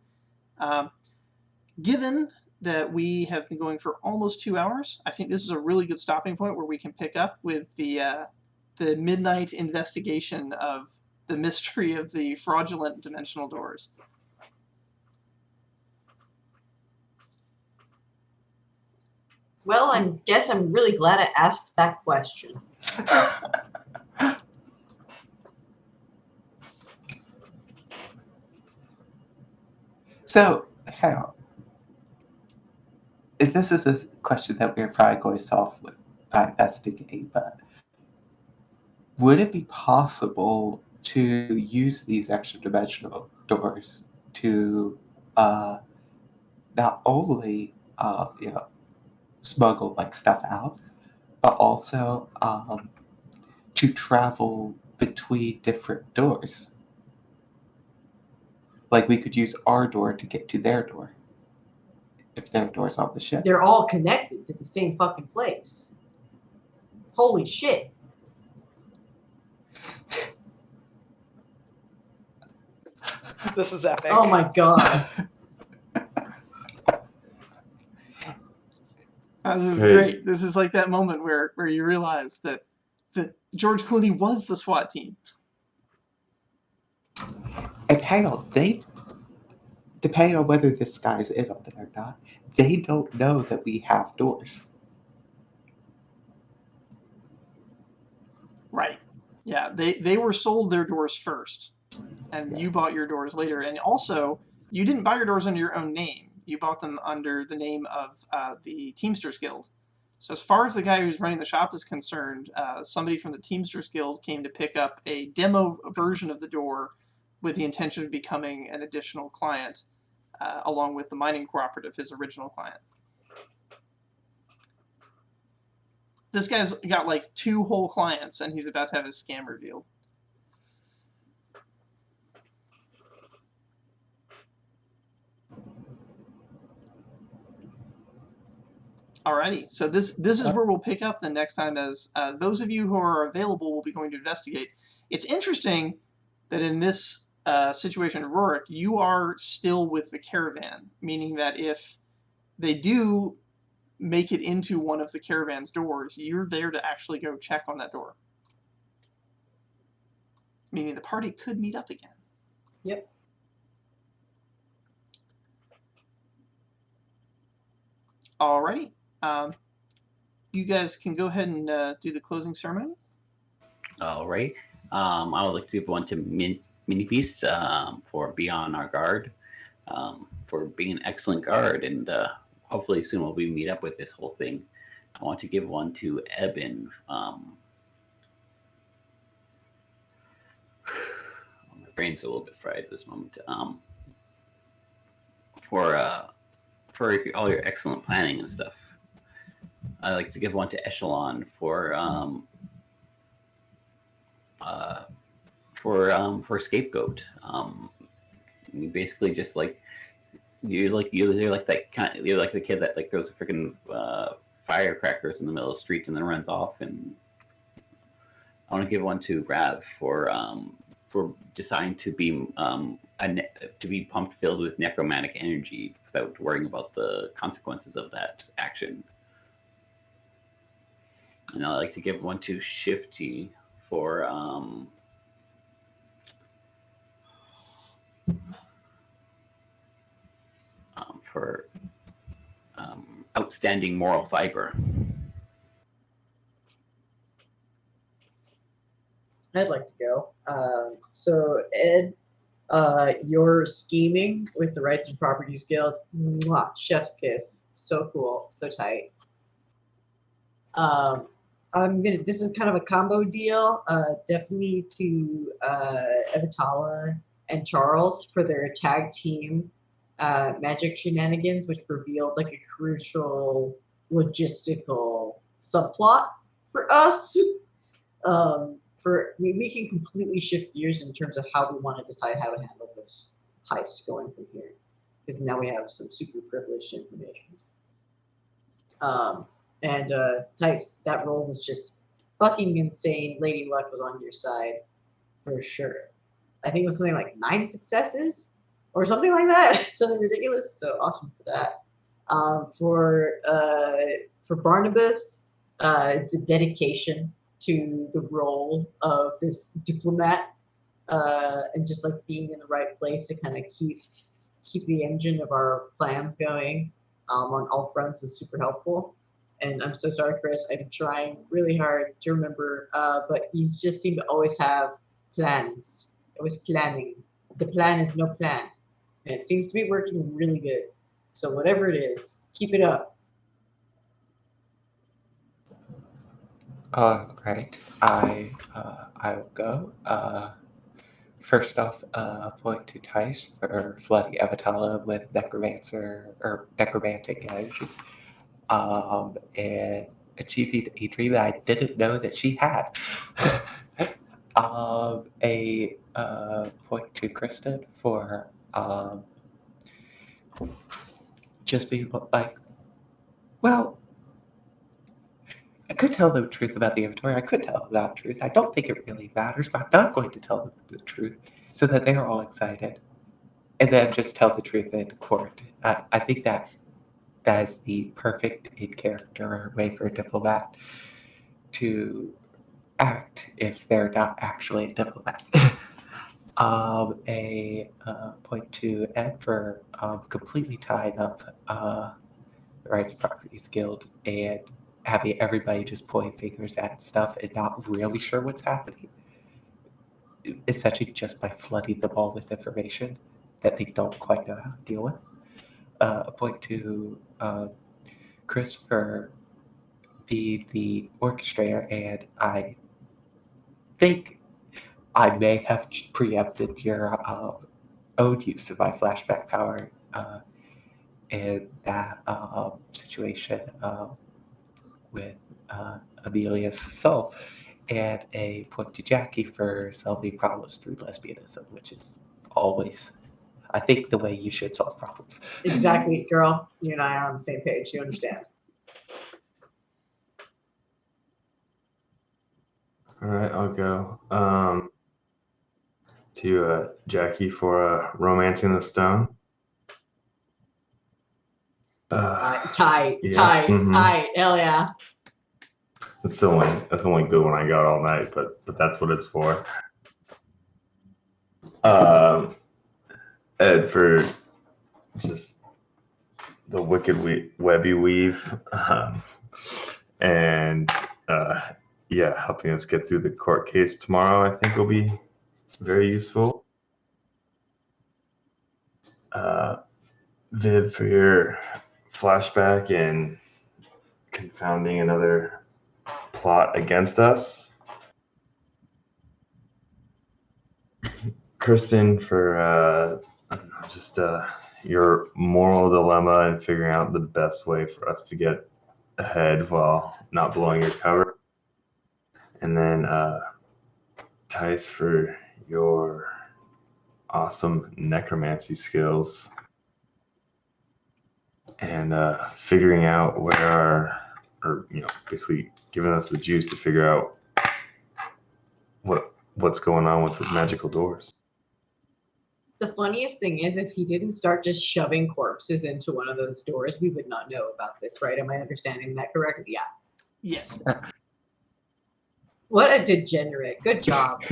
Given that we have been going for almost 2 hours, I think this is a really good stopping point where we can pick up with the midnight investigation of the mystery of the fraudulent dimensional doors. Well, I guess I'm really glad I asked that question. So, hang on. This is a question that we're probably going to solve by investigating, but would it be possible to use these extra dimensional doors to not only smuggle like stuff out, but also to travel between different doors? Like we could use our door to get to their door if their door's on the ship. They're all connected to the same fucking place. Holy shit. This is epic. Oh my god. This is great. This is like that moment where you realize that George Clooney was the SWAT team. And hang on, depending on whether this guy's in on it or not, they don't know that we have doors. Right. Yeah, they were sold their doors first, and you bought your doors later. And also, you didn't buy your doors under your own name. You bought them under the name of the Teamsters Guild. So as far as the guy who's running the shop is concerned, somebody from the Teamsters Guild came to pick up a demo version of the door with the intention of becoming an additional client, along with the mining cooperative, his original client. This guy's got like 2 whole clients, and he's about to have his scam revealed. Alrighty, so this is where we'll pick up the next time, as those of you who are available will be going to investigate. It's interesting that in this situation, Rorik, you are still with the caravan, meaning that if they do make it into one of the caravan's doors, you're there to actually go check on that door. Meaning the party could meet up again. Yep. Alrighty. You guys can go ahead and do the closing ceremony. All right. I would like to give one to Mini Beast for being on our guard, for being an excellent guard, and hopefully soon we'll meet up with this whole thing. I want to give one to Eben. My brain's a little bit fried at this moment. For all your excellent planning and stuff. I like to give one to Echelon for Scapegoat. You basically just you're like the kid that like throws a freaking firecrackers in the middle of the street and then runs off. And I want to give one to Rav for deciding to be pumped filled with necromantic energy without worrying about the consequences of that action. And I like to give one to Shifty for outstanding moral fiber. I'd like to go. So Ed, your scheming with the Rights and Properties Guild, mwah, chef's kiss. So cool, so tight. This is kind of a combo deal. Definitely to Evatala and Charles for their tag team magic shenanigans, which revealed like a crucial logistical subplot for us. we can completely shift gears in terms of how we want to decide how to handle this heist going from here, because now we have some super privileged information. And Tice, that roll was just fucking insane. Lady Luck was on your side for sure. I think it was something like 9 successes or something like that. Something ridiculous. So awesome for that. For Barnabas, the dedication to the role of this diplomat and just like being in the right place to kind of keep the engine of our plans going on all fronts was super helpful. And I'm so sorry, Chris. I'm trying really hard to remember, but you just seem to always have plans. Always planning. The plan is no plan. And it seems to be working really good. So whatever it is, keep it up. Right. I will go. First off, point to Tice for flooding Avatala with necromancer or necromantic energy. And achieving a dream that I didn't know that she had. A point to Kristen for just being like, well, I could tell them the truth about the inventory. I could tell them about the truth. I don't think it really matters, but I'm not going to tell them the truth so that they're all excited. And then just tell the truth in court. I think that is the perfect in-character way for a diplomat to act if they're not actually a diplomat. A point to Ed for completely tying up the Rights and Properties Guild and having everybody just point fingers at stuff and not really sure what's happening. Essentially just by flooding them all with information that they don't quite know how to deal with. A point to Chris for being the orchestrator, and I think I may have preempted your own use of my flashback power in that situation with Amelia's soul. And a point to Jackie for solving problems through lesbianism, which is always, I think, the way you should solve problems. Exactly, girl. You and I are on the same page. You understand. All right, I'll go. To Jackie for romancing the stone. Tight. Mm-hmm. Hell yeah. That's the only good one I got all night, but that's what it's for. Ed for just the wicked web you weave, and helping us get through the court case tomorrow, I think will be very useful. Viv for your flashback and confounding another plot against us. Kristen for just your moral dilemma and figuring out the best way for us to get ahead while not blowing your cover. And then Tice for your awesome necromancy skills and figuring out basically giving us the juice to figure out what's going on with those magical doors. The funniest thing is, if he didn't start just shoving corpses into one of those doors, we would not know about this, right? Am I understanding that correctly? Yeah. Yes. What a degenerate. Good job.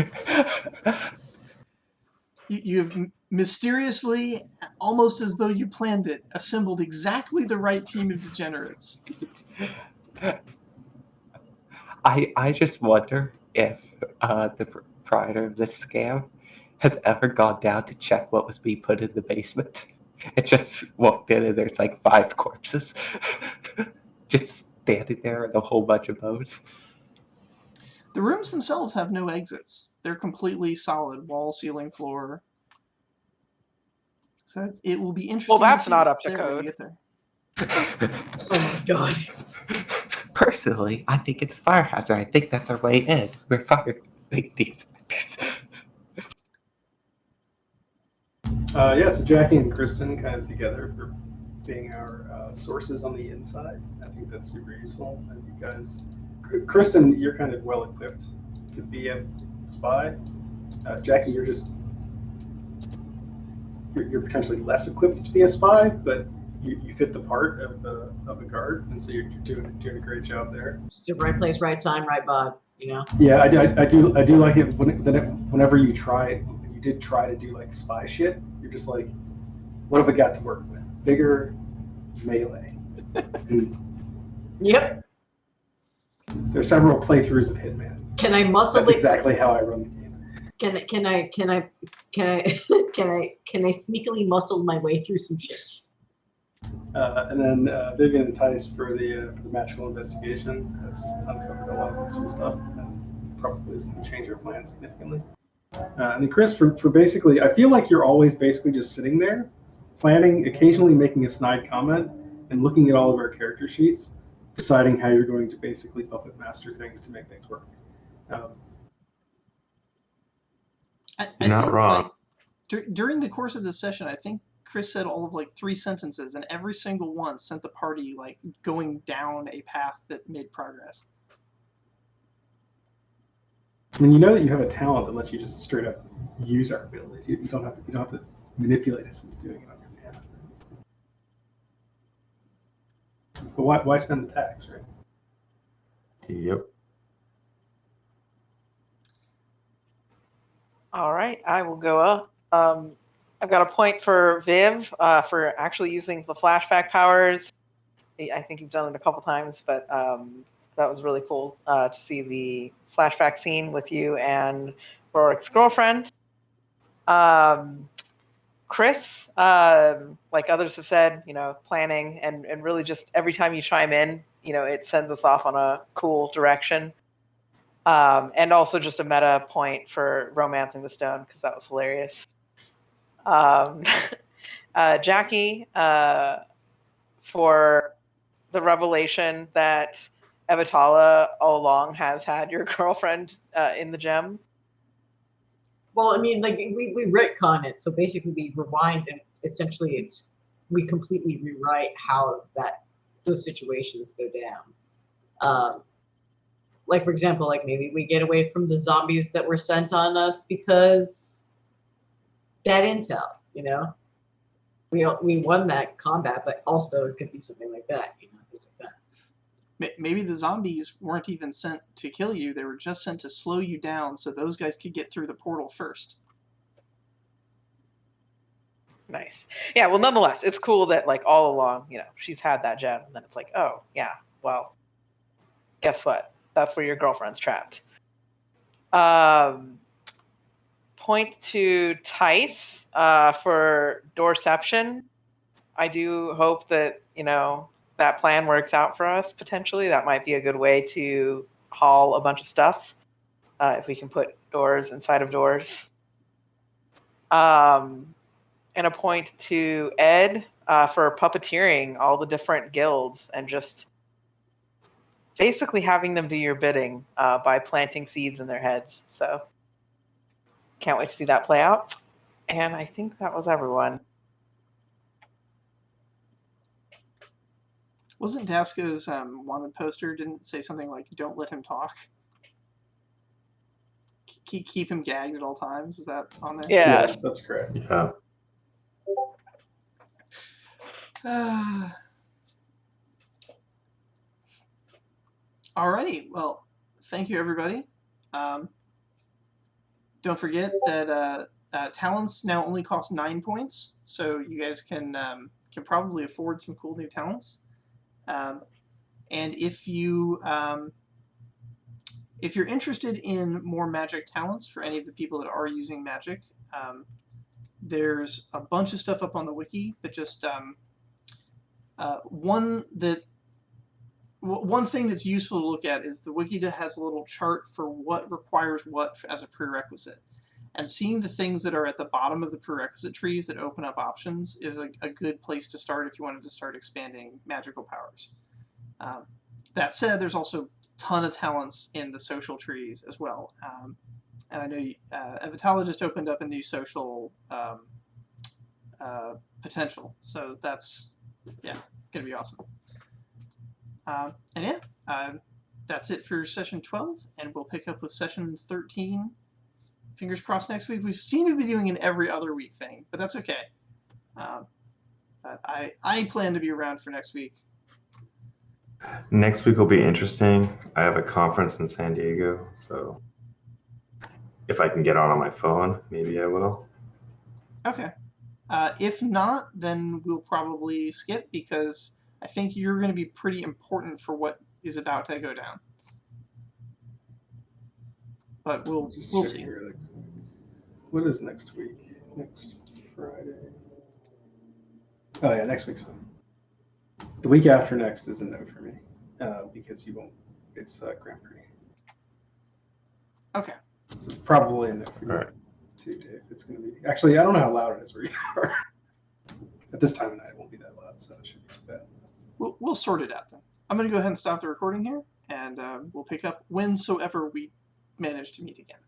You have mysteriously, almost as though you planned it, assembled exactly the right team of degenerates. I just wonder if the proprietor of this scam has ever gone down to check what was being put in the basement. It just walked in and there's like 5 corpses just standing there and a whole bunch of bones. The rooms themselves have no exits. They're completely solid, wall, ceiling, floor. So it will be interesting. Well, that's to see not up what's to there when code. we get there. Oh my god. Personally, I think it's a fire hazard. I think that's our way in. We're fired. the inspectors. So Jackie and Kristen kind of together for being our sources on the inside. I think that's super useful. And you guys, Kristen, you're kind of well equipped to be a spy. Jackie, you're potentially less equipped to be a spy, but you fit the part of a guard, and so you're doing a great job there. Just right place, right time, right bod. You know. Yeah, I do like it whenever you did try to do like spy shit. You're just like, what have I got to work with? Vigor, melee. Yep. There are several playthroughs of Hitman. Can I muscle? That's exactly how I run the game. Can I sneakily muscle my way through some shit? And then Vivian and Tice for the magical investigation. That's uncovered a lot of useful stuff, and probably is going to change our plan significantly. And then Chris, for basically, I feel like you're always basically just sitting there, planning, occasionally making a snide comment, and looking at all of our character sheets, deciding how you're going to basically puppet master things to make things work. I Not think, wrong. like, during the course of this session, I think Chris said all of like 3 sentences, and every single one sent the party like going down a path that made progress. I mean, you know that you have a talent that lets you just straight up use our abilities. You don't have to manipulate us into doing it on your behalf. But why spend the tax, right? Yep. All right, I will go up. I've got a point for Viv for actually using the flashback powers. I think you've done it a couple times, but that was really cool to see the flashback scene with you and Rorik's girlfriend. Chris, like others have said, planning and really just every time you chime in, it sends us off on a cool direction. And also just a meta point for romancing the stone, because that was hilarious. Jackie, for the revelation that Evatala all along has had your girlfriend in the gem. Well, I mean, like we retcon it, so basically we rewind, and essentially we completely rewrite how those situations go down. Like, for example, like maybe we get away from the zombies that were sent on us because bad intel, We won that combat, but also it could be something like that, things like that. Maybe the zombies weren't even sent to kill you. They were just sent to slow you down so those guys could get through the portal first. Nice. Yeah, well, nonetheless, it's cool that, like, all along, she's had that gem, and then it's like, oh, yeah, well, guess what? That's where your girlfriend's trapped. Point to Tice for Doorception. I do hope that, that plan works out for us, potentially. That might be a good way to haul a bunch of stuff if we can put doors inside of doors. And a point to Ed for puppeteering all the different guilds and just basically having them do your bidding by planting seeds in their heads. So can't wait to see that play out. And I think that was everyone. Wasn't Dasko's wanted poster, didn't it say something like, don't let him talk? Keep him gagged at all times? Is that on there? Yeah, that's correct. Yeah. Alrighty, well, thank you, everybody. Don't forget that talents now only cost 9 points, so you guys can probably afford some cool new talents. And if you're interested in more magic talents for any of the people that are using magic, there's a bunch of stuff up on the wiki that just one thing that's useful to look at is the wiki that has a little chart for what requires what as a prerequisite. And seeing the things that are at the bottom of the prerequisite trees that open up options is a good place to start if you wanted to start expanding magical powers. That said, there's also ton of talents in the social trees as well. And I know Evasion just opened up a new social potential, so that's gonna be awesome. That's it for session 12, and we'll pick up with session 13. Fingers crossed next week. We seem to be doing an every other week thing, but that's okay. But I plan to be around for next week. Next week will be interesting. I have a conference in San Diego, so if I can get on my phone, maybe I will. Okay. If not, then we'll probably skip, because I think you're going to be pretty important for what is about to go down. But we'll see. Really. What is next week? Next Friday. Oh yeah, next week's fine. The week after next is a no for me, because you won't. It's Grand Prix. Okay. So probably a no for you. All right. Too, Dave. It's going to be. Actually, I don't know how loud it is where you are. At this time of night, it won't be that loud, so it should be bad. We'll sort it out then. I'm going to go ahead and stop the recording here, and we'll pick up whensoever we manage to meet again.